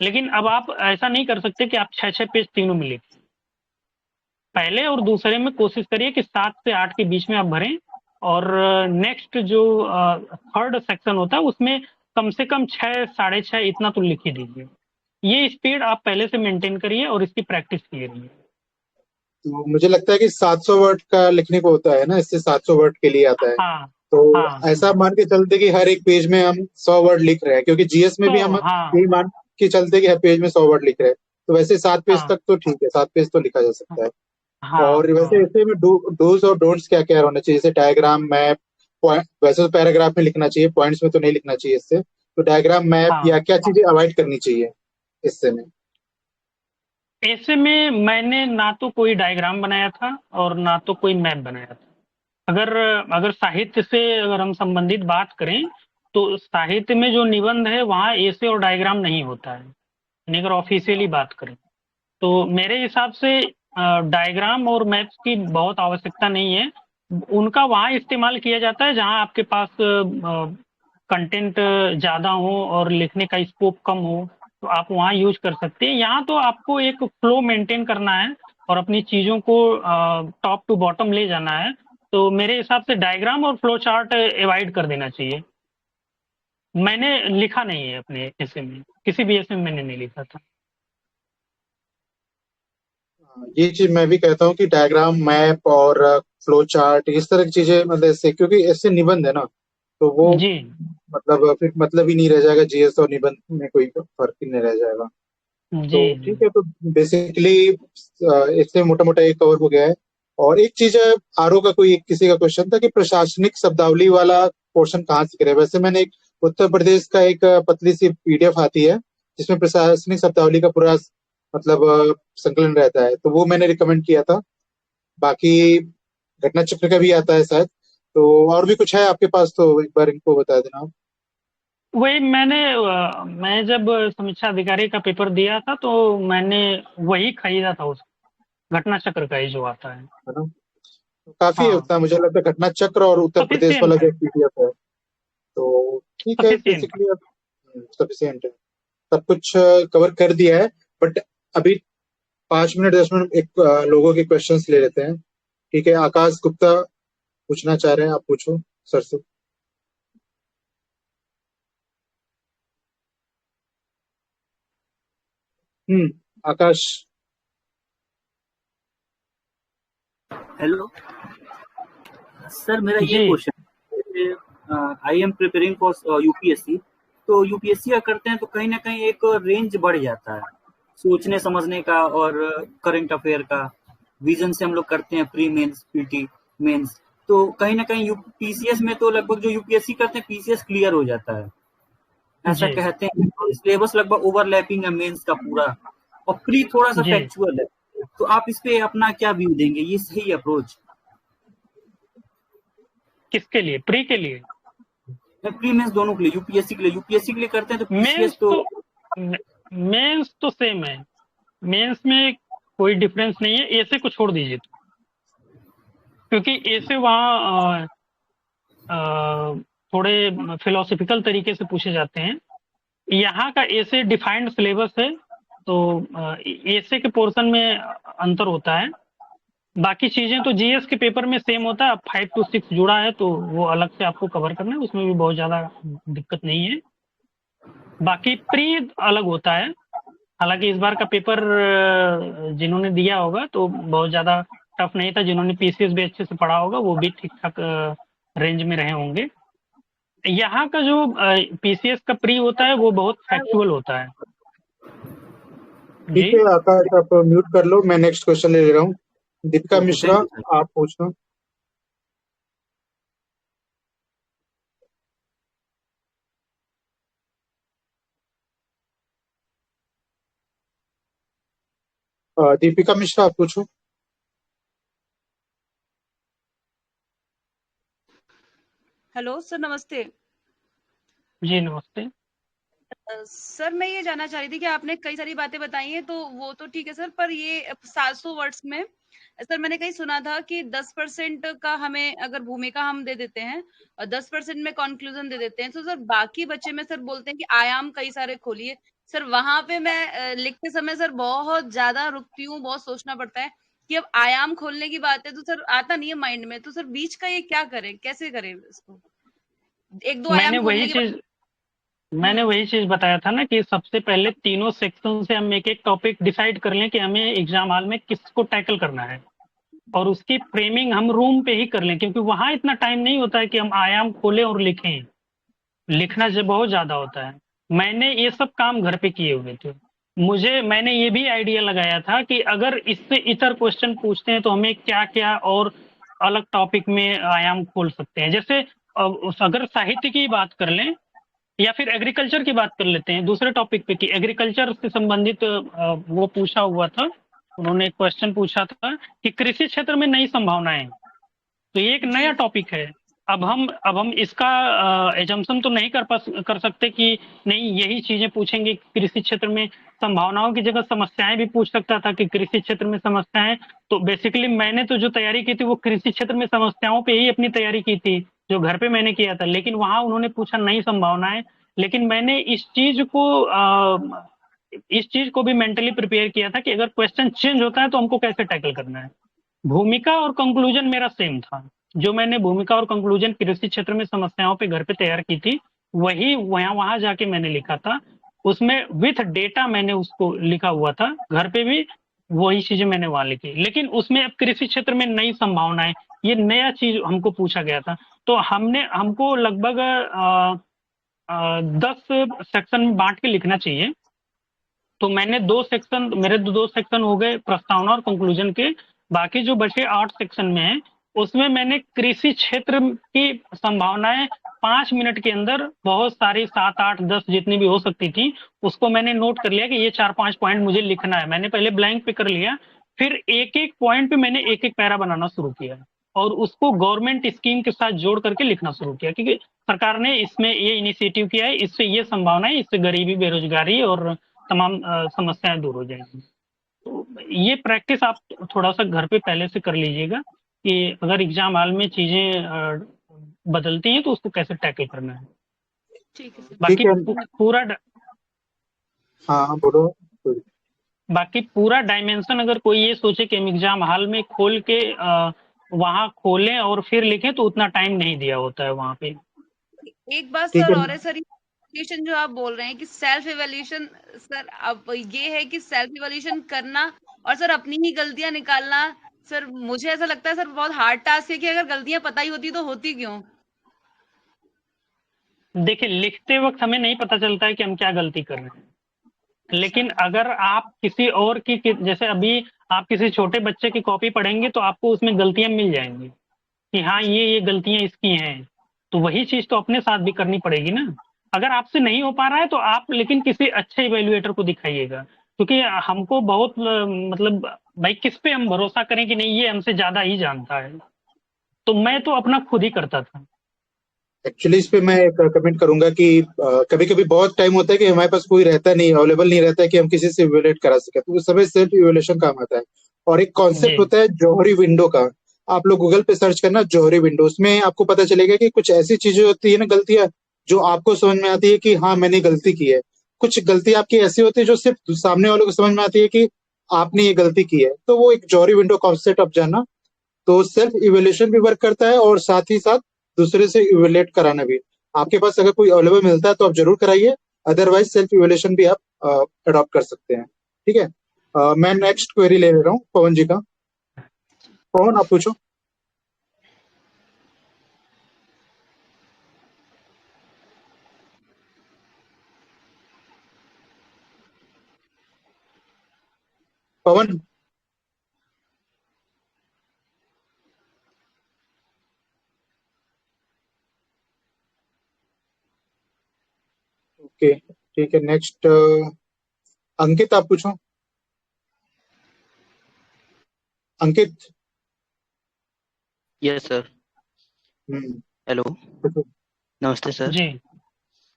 लेकिन अब आप ऐसा नहीं कर सकते कि आप 6 6 पेज तीनों में लिखें। पहले और दूसरे में कोशिश करिए कि 7 से 8 के बीच में आप भरें। और नेक्स्ट जो थर्ड सेक्शन होता है, उसमें कम से कम 6 6.5 इतना तो लिख ही दीजिए। ये स्पीड आप पहले से मेंटेन करिए और इसकी प्रैक्टिस किए रहिए। तो मुझे लगता है कि 700 वर्ड का लिखने को होता है ना, इससे 700 वर्ड के लिए आता है। हाँ, तो हाँ, ऐसा मान के चलते कि हर एक पेज में हम 100 वर्ड लिख रहे हैं, क्योंकि जीएस में तो भी हम हाँ, यही मान के चलते कि हर पेज में 100 वर्ड लिख रहे हैं, तो वैसे 7 पेज हाँ तक तो ठीक है, 7 पेज तो लिखा जा सकता है। हाँ और वैसे हाँ ऐसे में डूज और डोंट्स क्या क्या होना चाहिए, जैसे डायग्राम मैप पॉइंट, वैसे तो पैराग्राफ में लिखना चाहिए, पॉइंट्स में तो नहीं लिखना चाहिए इससे, तो डायग्राम मैप हाँ। या क्या चीजें अवॉइड करनी चाहिए इससे में। ऐसे में मैंने ना तो कोई डायग्राम बनाया था और ना तो कोई मैप बनाया था। अगर अगर साहित्य से अगर हम संबंधित बात करें, तो साहित्य में जो निबंध है वहाँ ऐसे और डायग्राम नहीं होता है। यानी अगर ऑफिशियली बात करें, तो मेरे हिसाब से डायग्राम और मैप्स की बहुत आवश्यकता नहीं है। उनका वहाँ इस्तेमाल किया जाता है जहाँ आपके पास कंटेंट ज़्यादा हो और लिखने का स्कोप कम हो, तो आप वहाँ यूज कर सकते हैं। यहाँ तो आपको एक फ्लो मेंटेन करना है और अपनी चीज़ों को टॉप टू बॉटम ले जाना है। तो मेरे हिसाब से डायग्राम और फ्लो चार्ट अवॉइड कर देना चाहिए। मैंने लिखा नहीं है अपने ऐसे में, किसी भी ऐसे में मैंने नहीं लिखा था। ये चीज मैं भी कहता हूँ कि डायग्राम मैप और फ्लो चार्ट इस तरह की चीजें, मतलब इससे, क्योंकि इससे निबंध है ना, तो वो जी मतलब फिर मतलब ही नहीं रह जाएगा, जीएस और निबंध में कोई फर्क ही नहीं रह जाएगा। जी तो जी। ठीक है, तो बेसिकली इससे मोटा मोटा ये कवर हो गया है। और एक चीज है, आरओ का कोई किसी का क्वेश्चन था कि प्रशासनिक शब्दावली वाला पोर्शन कहाँ से करें। वैसे मैंने एक उत्तर प्रदेश का एक पतली सी पीडीएफ आती है जिसमें प्रशासनिक शब्दावली का पूरा मतलब संकलन रहता है, तो वो मैंने रिकमेंड किया था। बाकी घटना चक्र का भी आता है शायद। तो और भी कुछ है आपके पास, तो एक बार इनको बता देना आप। वही मैं जब समीक्षा अधिकारी का पेपर दिया था तो मैंने वही खरीदा था, उस घटना चक्र का ही जो आता है। है ना, तो काफी है हाँ, उतना, मुझे लगता है घटना चक्र और उत्तर प्रदेश वाला सफिशियंट जो है, पीडीएफ है, तो ठीक है सफिशियंट है। बेसिकली अब सफिशियंट है, सब कुछ कवर कर दिया है। बट अभी 5 मिनट 10 मिनट एक लोगों के क्वेश्चंस ले लेते हैं। ठीक है, आकाश गुप्ता पूछना चाह रहे हैं, आप पूछो सर से। आकाश। हेलो सर, मेरा ये जी question, I am preparing for UPSC. तो यूपीएससी का करते हैं तो कहीं ना कहीं एक रेंज बढ़ जाता है सोचने समझने का और करंट अफेयर का। विजन से हम लोग करते हैं प्री मेंस पीटी मेंस, तो कहीं ना कहीं पीसीएस में तो लगभग जो यूपीएससी करते हैं पीसीएस क्लियर हो जाता है ऐसा जी कहते हैं। तो सिलेबस लगभग ओवरलैपिंग है मेंस का पूरा, और प्री थोड़ा सा जी। फैक्चुअल है। तो आप इस पे अपना क्या व्यू देंगे, ये सही अप्रोच? किसके लिए? प्री के लिए? प्री मेंस दोनों के लिए, यूपीएससी के लिए करते हैं तो पीसीएस मेंस तो। तो मेंस तो सेम है। मेंस में कोई डिफरेंस नहीं है, ऐसे को छोड़ दीजिए तो। क्योंकि ऐसे वहाँ थोड़े फिलोसफिकल तरीके से पूछे जाते हैं। यहाँ का ऐसे डिफाइंड सिलेबस है, तो ऐसे के पोर्शन में अंतर होता है। बाकी चीजें तो जीएस के पेपर में सेम होता है। 5 to 6 जुड़ा है तो वो अलग से आपको कवर करना है, उसमें भी बहुत ज्यादा दिक्कत नहीं है। बाकी प्री अलग होता है। हालांकि इस बार का पेपर जिन्होंने दिया होगा तो बहुत ज्यादा टफ नहीं था। जिन्होंने पीसीएस भी अच्छे से पढ़ा होगा वो भी ठीक ठाक रेंज में रहे होंगे। यहाँ का जो पीसीएस का प्री होता है वो बहुत फैक्चुअल होता है। ठीक जी है आकाश, आप म्यूट कर लो, मैं नेक्स्ट क्वेश्चन ले रहा हूँ। Deepika okay, Mishra, thank you sir. आप पूछना। दीपिका मिश्रा, आप पूछो। हेलो सर, नमस्ते। जी नमस्ते। सर मैं ये जानना चाह रही थी कि आपने कई सारी बातें बताई हैं, तो वो तो ठीक है सर, पर ये 700 वर्ड्स में सर मैंने कहीं सुना था कि 10% का हमें अगर भूमिका हम दे देते हैं और 10% में कंक्लूजन दे देते हैं, तो सर बाकी बच्चे में सर बोलते हैं कि आयाम कई सारे खोलिए। सर वहां पे मैं लिखते समय सर बहुत ज्यादा रुकती हूँ, बहुत सोचना पड़ता है कि अब आयाम खोलने की बात है तो सर आता नहीं है माइंड में। तो सर बीच का ये क्या करें, कैसे करें इसको? एक दो मैंने आयाम वही खोलने के बाद। चीज मैंने हम्म। वही चीज बताया था ना कि सबसे पहले तीनों सेक्शन से हम एक एक टॉपिक डिसाइड कर लें कि हमें एग्जाम हॉल में किसको टैकल करना है, और उसकी फ्रेमिंग हम रूम पे ही कर लें, क्योंकि वहां इतना टाइम नहीं होता है कि हम आयाम खोलें और लिखें। लिखना जो बहुत ज्यादा होता है। मैंने ये सब काम घर पे किए हुए थे। मैंने ये भी आइडिया लगाया था कि अगर इससे इतर क्वेश्चन पूछते हैं तो हमें क्या-क्या और अलग टॉपिक में आयाम खोल सकते हैं। जैसे अगर साहित्य की बात कर लें या फिर एग्रीकल्चर की बात कर लेते हैं दूसरे टॉपिक पे कि एग्रीकल्चर से संबंधित वो पूछा हुआ था। उन्होंने एक क्वेश्चन पूछा था कि कृषि क्षेत्र में नई संभावनाएं, तो ये एक नया जी टॉपिक है। अब हम इसका एजम्पशन तो नहीं कर सकते कि नहीं यही चीजें पूछेंगे। कृषि क्षेत्र में संभावनाओं की जगह समस्याएं भी पूछ सकता था कि कृषि क्षेत्र में समस्याएं। तो बेसिकली मैंने तो जो तैयारी की थी वो कृषि क्षेत्र में समस्याओं पे ही अपनी तैयारी की थी, जो घर पे मैंने किया था। लेकिन वहां उन्होंने पूछा नई संभावनाएं, लेकिन मैंने इस चीज को भी मेंटली प्रिपेयर किया था कि अगर क्वेश्चन चेंज होता है तो हमको कैसे टैकल करना है। भूमिका और कंक्लूजन मेरा सेम था। जो मैंने भूमिका और कंक्लूजन कृषि क्षेत्र में समस्याओं पे घर पे तैयार की थी, वही वहां जाके मैंने लिखा था। उसमें विथ डेटा मैंने उसको लिखा हुआ था। घर पे भी वही चीजें मैंने वहां लिखी, लेकिन उसमें अब कृषि क्षेत्र में नई संभावनाएं, ये नया चीज हमको पूछा गया था। तो हमको लगभग 10 सेक्शन में बांट के लिखना चाहिए। तो मैंने मेरे दो सेक्शन हो गए प्रस्तावना और कंक्लूजन के। बाकी जो बचे 8 सेक्शन में है, उसमें मैंने कृषि क्षेत्र की संभावनाएं 5 मिनट के अंदर बहुत सारी 7 8 10 जितनी भी हो सकती थी, उसको मैंने नोट कर लिया कि ये 4 5 पॉइंट मुझे लिखना है। मैंने पहले ब्लैंक पे कर लिया, फिर एक एक पॉइंट पे मैंने एक एक पैरा बनाना शुरू किया और उसको गवर्नमेंट स्कीम के साथ जोड़ करके लिखना शुरू किया, क्योंकि सरकार ने इसमें ये इनिशिएटिव किया है, इससे ये संभावना है, इससे गरीबी बेरोजगारी और तमाम समस्याएं दूर हो जाएंगी। तो ये प्रैक्टिस आप थोड़ा सा घर पे पहले से कर लीजिएगा कि अगर एग्जाम हॉल में चीजें बदलती हैं तो उसको कैसे टैकल करना है। ठीक है सर। बाकी ठीक है। पूरा हाँ बोलो। बाकी पूरा डायमेंशन अगर कोई ये सोचे कि हम एग्जाम हॉल में खोल के वहां खोलें और फिर लिखें, तो उतना टाइम नहीं दिया होता है वहां पे। एक बात ठीक सर है। और है सर, इवैल्यूएशन जो आप बोल रहे हैं कि सेल्फ इवैल्यूएशन, सर अब ये है कि सेल्फ इवैल्यूएशन करना और सर अपनी ही गलतियां निकालना, सर मुझे ऐसा लगता है सर बहुत हार्ड टास्क है कि अगर गलतियां पता ही होती तो होती क्यों। देखिए, लिखते वक्त हमें नहीं पता चलता है कि हम क्या गलती कर रहे हैं, अच्छा। लेकिन अगर आप किसी और की जैसे अभी आप किसी छोटे बच्चे की कॉपी पढ़ेंगे तो आपको उसमें गलतियां मिल जाएंगी कि हाँ जी ये गलतियां इसकी हैं। तो वही चीज तो अपने साथ भी करनी पड़ेगी ना। अगर आपसे नहीं हो पा रहा है तो आप लेकिन किसी अच्छे इवेल्युएटर को दिखाइएगा, क्योंकि हमको बहुत मतलब भाई किस पे हम भरोसा करें कि नहीं ये हमसे ज्यादा ही जानता है। तो मैं तो अपना खुद ही करता था। एक्चुअली इस पे मैं एक कमेंट करूंगा कि कभी कभी बहुत टाइम होता है कि हमारे पास कोई रहता नहीं, अवेलेबल नहीं रहता है कि हम किसी से इवेल्युएट करा सके, तो उस समय सेल्फ इवेल्युएशन काम आता है। और एक जी कॉन्सेप्ट होता है जौहरी विंडो का। आप लोग गूगल पे सर्च करना जौहरी विंडो, उसमें आपको पता चलेगा कि कुछ ऐसी चीजें होती है ना, गलतियां, जो आपको समझ में आती है कि हाँ मैंने गलती की है। कुछ गलती आपकी ऐसी होती है जो सिर्फ सामने वालों को समझ में आती है कि आपने ये गलती की है। तो वो एक जौहरी विंडो कॉन्सेप्ट आप जानना। तो सेल्फ इवेल्युएशन भी वर्क करता है और साथ ही साथ दूसरे से इवेल्युएट कराना भी। आपके पास अगर कोई अवेलेबल मिलता है तो आप जरूर कराइए, अदरवाइज सेल्फ इवेल्युएशन भी आप अडॉप्ट कर सकते हैं। ठीक है। मैं नेक्स्ट क्वेरी ले रहा हूँ पवन जी का। पवन आप पूछो। पवन। ओके ठीक है। नेक्स्ट अंकित आप पूछो। Ankit. Yes sir. Hmm, hello. पूछो। नमस्ते सर। जी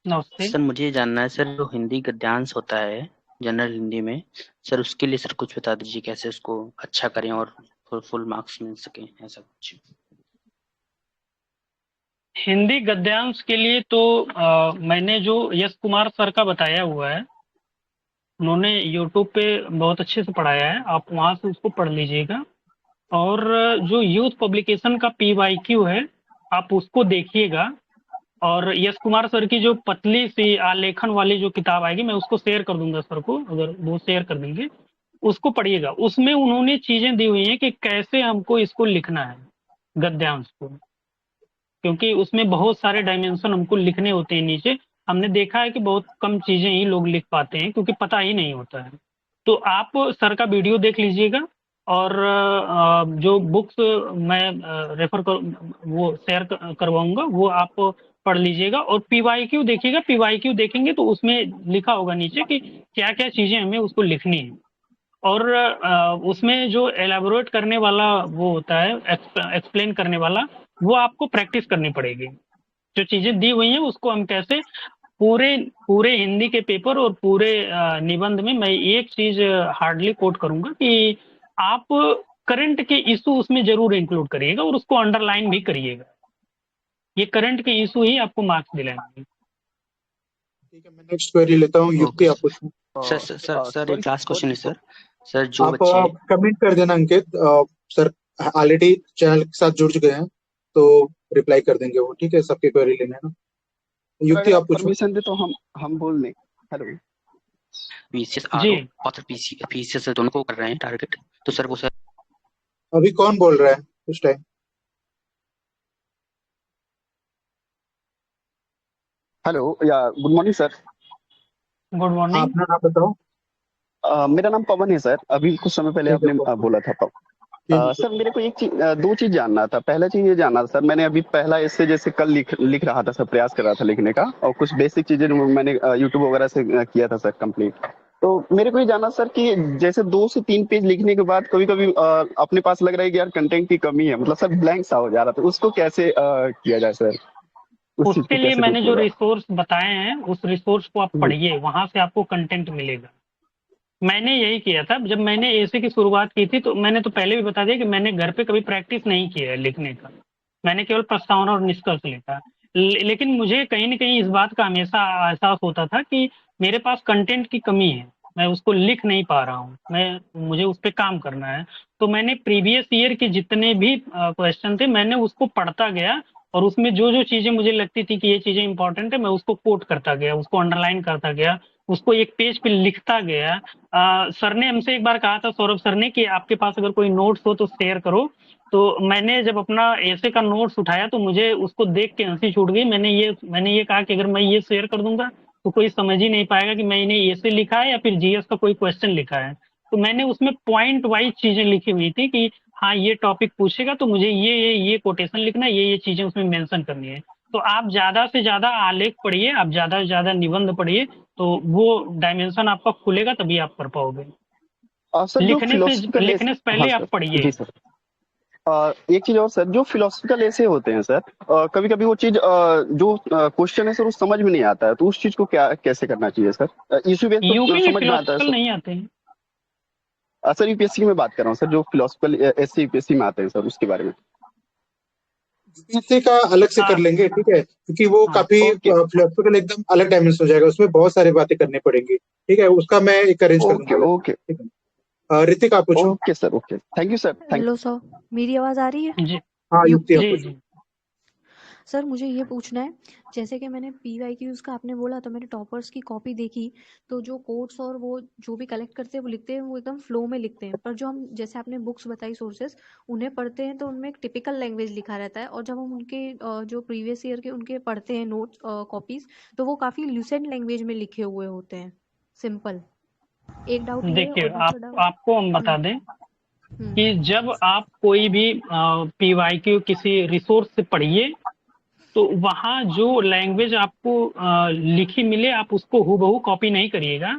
नमस्ते। सर मुझे ये जानना है सर, जो हिंदी गद्यांश होता है जनरल हिंदी में, सर उसके लिए सर कुछ बता दीजिए, कैसे उसको अच्छा करें और फुल मार्क्स मिल सके, ऐसा कुछ। हिंदी गद्यांश के लिए तो मैंने जो यश कुमार सर का बताया हुआ है, उन्होंने यूट्यूब पे बहुत अच्छे से पढ़ाया है, आप वहां से उसको पढ़ लीजिएगा। और जो यूथ पब्लिकेशन का PYQ है, आप उसको देखिएगा। और यश कुमार सर की जो पतली सी आलेखन वाली जो किताब आएगी, मैं उसको शेयर कर दूंगा सर को, अगर वो शेयर कर देंगे, उसको पढ़िएगा। उसमें उन्होंने चीजें दी हुई हैं कि कैसे हमको इसको लिखना है, गद्यांश को, क्योंकि उसमें बहुत सारे डायमेंशन हमको लिखने होते हैं नीचे। हमने देखा है कि बहुत कम चीजें ही लोग लिख पाते हैं क्योंकि पता ही नहीं होता है। तो आप सर का वीडियो देख लीजिएगा और जो बुक्स मैं रेफर कर वो शेयर करवाऊंगा वो आप पढ़ लीजिएगा और पीवाईक्यू देखिएगा। पीवाईक्यू देखेंगे तो उसमें लिखा होगा नीचे कि क्या क्या चीजें हमें उसको लिखनी है और उसमें जो एलाबोरेट करने वाला वो होता है एक्सप्लेन करने वाला वो आपको प्रैक्टिस करनी पड़ेगी। जो चीजें दी हुई हैं उसको हम कैसे पूरे पूरे हिंदी के पेपर और पूरे निबंध में मैं एक चीज हार्डली कोट करूंगा कि आप करंट के इशू उसमें जरूर इंक्लूड करिएगा और उसको अंडरलाइन भी करिएगा। ये करंट के इशू ही आपको मार्क्स दिलाएंगे। ठीक है, मैं नेक्स्ट क्वेरी लेता हूँ। युक्ति, आप पूछो। सर एक लास्ट क्वेश्चन है सर जो आप बच्चे कमेंट कर देना अंकित। सर ऑलरेडी चैनल के साथ जुड़ चुके हैं तो रिप्लाई कर देंगे वो। ठीक है, सबके क्वेरी लेने हैं ना। युक्ति, आप पूछो। परमिशन दे तो हम बोल दें। हेलो पीसीएस जी और पीसीएस दोनों को कर रहे हैं टारगेट, तो सर वो सर अभी कौन बोल रहा है इस टाइम? हेलो या good morning sir. Good morning. अपना नाम बताओ। मेरा नाम पवन है सर। अभी कुछ समय पहले ठीक है, आपने पवन। बोला था पवन। ठीक है। सर मेरे को एक चीज दो चीज जानना था। पहला चीज ये जानना था सर, मैंने अभी पहला इससे जैसे कल लिख रहा था सर, प्रयास कर रहा था लिखने का और कुछ बेसिक चीजें मैंने यूट्यूब वगैरह से किया था सर कंप्लीट। तो मेरे को ये जानना सर कि जैसे 2 से 3 पेज लिखने के बाद कभी कभी अपने पास लग रहा है कि यार कंटेंट की कमी है, मतलब सर ब्लैंक सा हो जा रहा था, उसको कैसे किया जाए सर? उस चीज उसके को लिए कैसे मैंने जो रोकिएगा? रिसोर्स बताए हैं उस रिसोर्स को आप पढ़िए, वहां से आपको कंटेंट मिलेगा। मैंने यही किया था जब मैंने ऐसे की शुरुआत की थी। तो मैंने तो पहले भी बता दिया कि मैंने घर पे कभी प्रैक्टिस नहीं किया है लिखने का। मैंने केवल प्रस्तावना और निष्कर्ष लिखा। लेकिन मुझे कहीं न कहीं इस बात का हमेशा एहसास होता था कि मेरे पास कंटेंट की कमी है। मैं उसको लिख नहीं पा रहा हूँ। मुझे उस पे काम करना है। तो मैंने प्रीवियस ईयर के जितने भी क्वेश्चन थे मैंने उसको पढ़ता गया और उसमें जो-जो चीज़ें मुझे लगती थी कि ये चीज़ें इम्पोर्टेंट है मैं उसको कोट करता गया, उसको अंडरलाइन करता गया, उसको एक पेज पे लिखता गया। सर ने हमसे एक बार कहा था, सौरभ सर ने, कि आपके पास अगर कोई नोट्स हो तो शेयर करो। तो मैंने जब अपना ऐसे का नोट्स उठाया तो मुझे उसको देख के हंसी छूट गई। मैंने ये कहा कि अगर मैं ये शेयर कर दूंगा तो कोई समझ ही नहीं पाएगा कि मैंने ऐसे लिखा है या फिर जीएस का कोई क्वेश्चन लिखा है। तो मैंने उसमें पॉइंट वाइज चीजें लिखी हुई थी कि हाँ ये टॉपिक पूछेगा तो मुझे ये कोटेशन लिखना है, ये चीजें उसमें मेंशन करनी है। तो आप ज्यादा से ज्यादा आलेख पढ़िए, आप ज्यादा से ज्यादा निबंध पढ़िए, तो वो डायमेंशन आपका खुलेगा तभी आप कर पाओगे। सर जो फिलोसफिकल लिखने से हाँ पहले आप सर, पढ़िए। जी सर। एक चीज और सर, जो फिलोसफिकल ऐसे होते हैं सर, कभी कभी वो चीज जो क्वेश्चन है सर वो समझ में नहीं आता है, तो उस चीज को कैसे करना चाहिए सर? इश्यू बेस तो यूपी में समझ में आता है फिलोसफिकल सर। नहीं आते हैं। सर यूपीएससी की मैं बात कर रहा हूँ सर, जो फिलोसफिकल एससी यूपीएससी में आते हैं सर, उसके बारे में। यूपीएससी का अलग से कर हाँ लेंगे, ठीक है, क्योंकि वो हाँ काफी ओके फिलोसफिकल एकदम अलग डायमेंशन हो जाएगा, उसमें बहुत सारी बातें करनी पड़ेंगी। ठीक है, उसका मैं एक अरेंज कर दूंगा ओके अलग। ओके ठीक है, ऋतिक, आप पूछो। Okay sir. Okay, thank you sir, thank hello sir, मेरी आवाज़ आ रही है? जी हाँ युक्ति, आप जी पूछो। जी सर मुझे ये पूछना है, जैसे कि मैंने पीवाईक्यूज़ का आपने बोला तो मैंने टॉपर्स की कॉपी देखी, तो जो कोट्स और वो जो भी कलेक्ट करते हैं वो लिखते हैं, वो एकदम फ्लो में लिखते हैं। पर जो हम जैसे आपने बुक्स बताई सोर्सेस, उन्हें पढ़ते हैं तो उनमें एक टिपिकल लैंग्वेज लिखा रहता है, और जब हम उनके जो प्रीवियस ईयर के उनके पढ़ते हैं नोट्स कॉपीज़, तो वो काफ़ी ल्यूसेंट लैंग्वेज में लिखे हुए होते हैं, सिंपल। एक डाउट ये है, देखिए, और दूसरा डाउट आपको हम बता दें कि जब आप कोई भी पीवाईक्यू किसी रिसोर्स से पढ़िए तो वहाँ जो लैंग्वेज आपको लिखी मिले आप उसको हूबहू कॉपी नहीं करिएगा।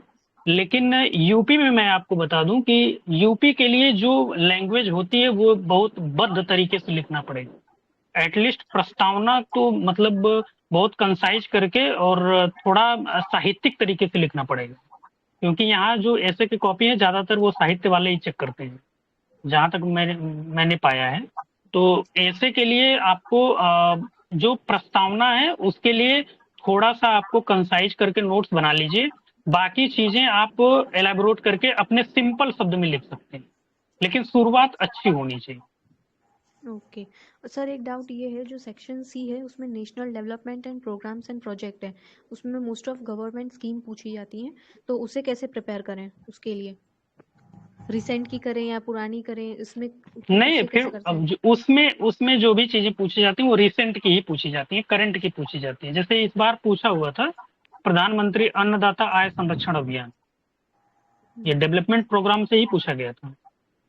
लेकिन यूपी में मैं आपको बता दूं कि यूपी के लिए जो लैंग्वेज होती है वो बहुत बद्ध तरीके से लिखना पड़ेगा। एटलीस्ट प्रस्तावना तो मतलब बहुत कंसाइज करके और थोड़ा साहित्यिक तरीके से लिखना पड़ेगा, क्योंकि यहाँ जो ऐसे की कॉपी है ज्यादातर वो साहित्य वाले ही चेक करते हैं, जहां तक मैंने पाया है। तो ऐसे के लिए आपको जो प्रस्तावना है उसके लिए थोड़ा सा आपको कंसाइज करके नोट्स बना लीजिए। बाकी चीजें आप एलाबोरेट करके अपने सिंपल शब्द में लिख सकते हैं, लेकिन शुरुआत अच्छी होनी चाहिए। ओके सर, एक डाउट ये है, जो सेक्शन सी है उसमें national development and programmes and project है, उसमें मोस्ट ऑफ गवर्नमेंट स्कीम पूछी जाती हैं, तो उसे कैसे प्रिपेयर करें? उसके लिए रिसेंट की करें या पुरानी करें, इसमें नहीं, उसे फिर कैसे करते अब हैं? उसमें जो भी चीजें पूछी जाती हैं वो रिसेंट की ही पूछी जाती हैं, करंट की पूछी जाती है। जैसे इस बार पूछा हुआ था प्रधानमंत्री अन्नदाता आय संरक्षण अभियान, ये डेवलपमेंट प्रोग्राम से ही पूछा गया था।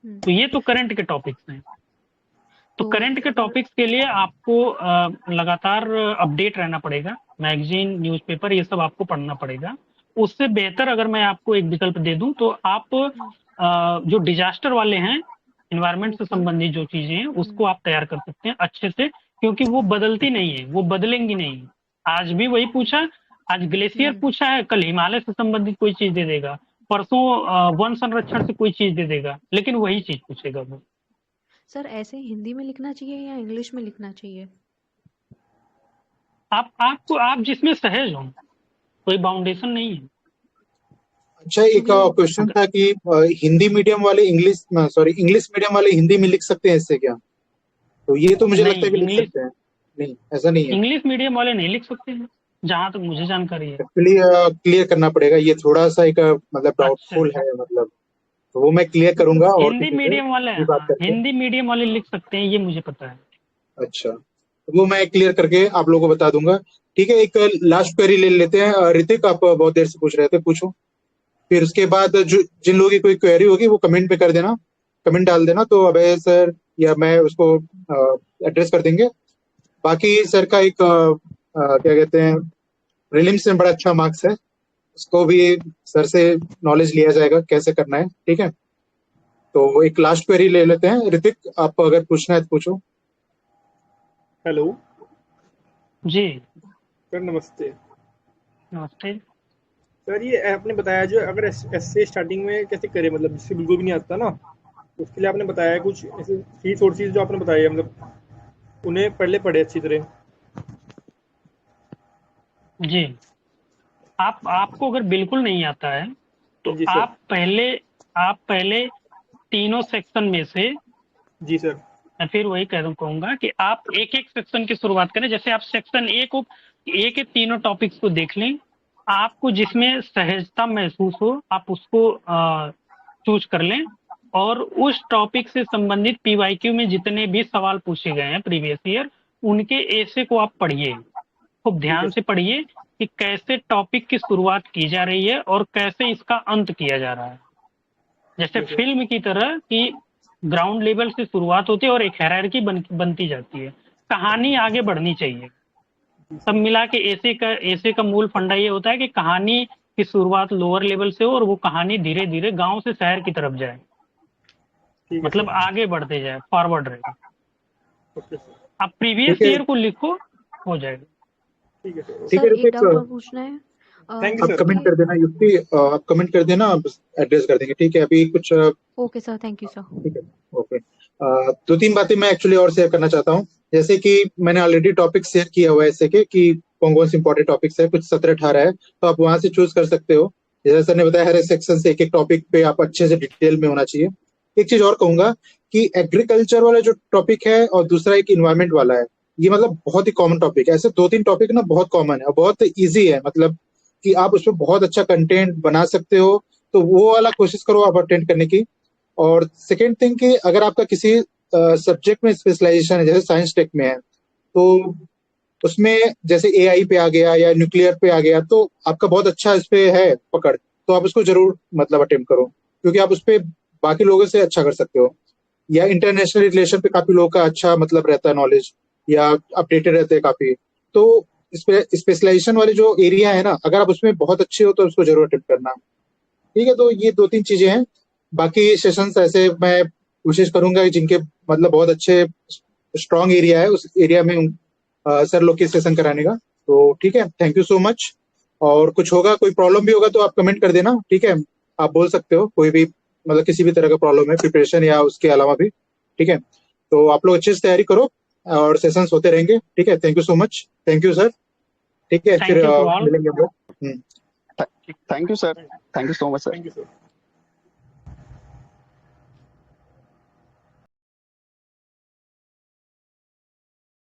तो ये तो करंट के टॉपिक्स हैं। तो करंट के टॉपिक्स के लिए आपको लगातार अपडेट रहना पड़ेगा, मैगजीन, न्यूज़पेपर, ये सब आपको पढ़ना पड़ेगा। उससे बेहतर अगर मैं आपको एक विकल्प दे दूं तो आप जो डिजास्टर वाले हैं, एनवायरनमेंट से संबंधित जो चीजें हैं, उसको आप तैयार कर सकते हैं अच्छे से, क्योंकि वो बदलती नहीं है, वो बदलेंगी नहीं। आज भी वही पूछा, आज ग्लेशियर पूछा है, कल हिमालय से संबंधित कोई चीज दे देगा, परसों वन संरक्षण से कोई चीज दे देगा, लेकिन वही चीज पूछेगा वो। सर ऐसे हिंदी में लिखना चाहिए या इंग्लिश में लिखना चाहिए? आप जिसमें सहज हो, कोई बाउंडेशन नहीं है। अच्छा, एक क्वेश्चन था कि हिंदी मीडियम वाले इंग्लिश मीडियम वाले हिंदी में लिख सकते हैं इससे क्या? तो ये तो मुझे लगता है कि लिख सकते हैं। नहीं, ऐसा नहीं है। इंग्लिश मीडियम वाले नहीं लिख सकते हैं, जहाँ तक मुझे जानकारी है। एक्चुअली क्लियर करना पड़ेगा, ये थोड़ा सा एक मतलब डाउटफुल है, मतलब तो वो मैं क्लियर करूंगा। और हिंदी मीडियम वाले हिंदी मीडियम वाले लिख सकते हैं, ये मुझे पता है। अच्छा, वो मैं क्लियर करके आप लोगों को बता दूंगा। ठीक है, एक लास्ट क्वेरी ले लेते हैं। ऋतिक, आप बहुत देर से पूछ रहे थे, पूछो। फिर उसके बाद जिन लोगों की कोई क्वेरी होगी वो कमेंट पे कर देना, कमेंट डाल देना, तो अभय सर या मैं उसको एड्रेस कर देंगे। बाकी सर का एक क्या कहते हैं, प्रीलिम्स में बड़ा अच्छा मार्क्स है, उसको भी सर से नॉलेज लिया जाएगा कैसे करना है। ठीक है, तो एक लास्ट क्वेरी ले लेते हैं। ऋतिक, आप अगर पूछना है तो पूछो। हेलो जी सर, नमस्ते। नमस्ते सर, ये आपने बताया जो अगर ऐसे स्टार्टिंग में कैसे करें, मतलब जिससे बिल्कुल भी नहीं आता ना, उसके लिए आपने बताया कुछ ऐसे फ्री सोर्सेज जो आपने बताया, मतलब उन्हें पहले पढ़े अच्छी तरह। जी, आपको अगर बिल्कुल नहीं आता है तो जी सर। आप पहले तीनों सेक्शन में से, जी सर, मैं फिर वही कहूंगा कि आप एक एक सेक्शन की शुरुआत करें। जैसे आप सेक्शन ए के तीनों टॉपिक्स को देख लें, आपको जिसमें सहजता महसूस हो आप उसको चूज कर लें, और उस टॉपिक से संबंधित पीवाईक्यू में जितने भी सवाल पूछे गए हैं प्रीवियस ईयर, उनके ऐसे को आप पढ़िए, खूब ध्यान से पढ़िए कि कैसे टॉपिक की शुरुआत की जा रही है और कैसे इसका अंत किया जा रहा है। जैसे फिल्म की तरह कि ग्राउंड लेवल से शुरुआत होती है और एक हायरार्की बनती जाती है, कहानी आगे बढ़नी चाहिए। सब मिला के ऐसे का मूल फंडा ये होता है कि कहानी की शुरुआत लोअर लेवल से हो और वो कहानी धीरे धीरे गांव से शहर की तरफ जाए, मतलब आगे बढ़ते जाए, फॉरवर्ड रहे। आप प्रीवियस ईयर को लिखो, हो जाएगा। ठीक है सर। ठीक है, एक डाउट और पूछना है। आप कमेंट कर देना, युक्ति आप कमेंट कर देना, एड्रेस कर देंगे। ठीक है, अभी कुछ okay sir, thank you sir. ठीक है, ओके। दो तीन बातें मैं एक्चुअली और शेयर करना चाहता हूँ। जैसे कि मैंने ऑलरेडी टॉपिक शेयर किया हुआ है ऐसे कि कौन कौन से इंपॉर्टेंट टॉपिक्स है, कुछ 17-18 है, तो आप वहां से चूज कर सकते हो। जैसे सर ने बताया, हर एक सेक्शन से एक एक टॉपिक पे आप अच्छे से डिटेल में होना चाहिए। एक चीज और कहूंगा कि एग्रीकल्चर वाला जो टॉपिक है और दूसरा एक इन्वायरमेंट वाला है, ये मतलब बहुत ही कॉमन टॉपिक है। ऐसे 2-3 टॉपिक ना बहुत कॉमन है और बहुत ईजी है, मतलब कि आप उसमें बहुत अच्छा कंटेंट बना सकते हो। तो वो वाला कोशिश करो आप अटेंड करने की। और सेकेंड थिंग कि अगर आपका किसी सब्जेक्ट में स्पेशलाइजेशन है, जैसे साइंस टेक में है, तो उसमें जैसे एआई पे आ गया या न्यूक्लियर पे आ गया, तो आपका बहुत अच्छा इस पे है पकड़, तो आप उसको जरूर मतलब अटेम्प्ट करो, क्योंकि आप उस पे बाकी लोगों से अच्छा कर सकते हो। या इंटरनेशनल रिलेशन पे काफी लोगों का अच्छा मतलब रहता है नॉलेज, या अपडेटेड रहते हैं काफी। तो स्पेशलाइजेशन वाले जो एरिया है ना, अगर आप उसमें बहुत अच्छे हो तो उसको जरूर अटेम्प्ट करना। ठीक है, तो ये 2-3 चीजें हैं। बाकी सेशंस ऐसे मैं कोशिश करूंगा जिनके मतलब बहुत अच्छे स्ट्रॉन्ग एरिया है, उस एरिया में सर लोग के सेशन कराने का। तो ठीक है, थैंक यू सो मच। और कुछ होगा, कोई प्रॉब्लम भी होगा तो आप कमेंट कर देना। ठीक है, आप बोल सकते हो, कोई भी मतलब किसी भी तरह का प्रॉब्लम है प्रिपरेशन या उसके अलावा भी। ठीक है, तो आप लोग अच्छे से तैयारी करो और सेशंस होते रहेंगे। ठीक है, thank you so much. Thank you sir. ठीक है, फिर मिलेंगे हम लोग। Thank you sir, thank you so much sir. Thank you sir.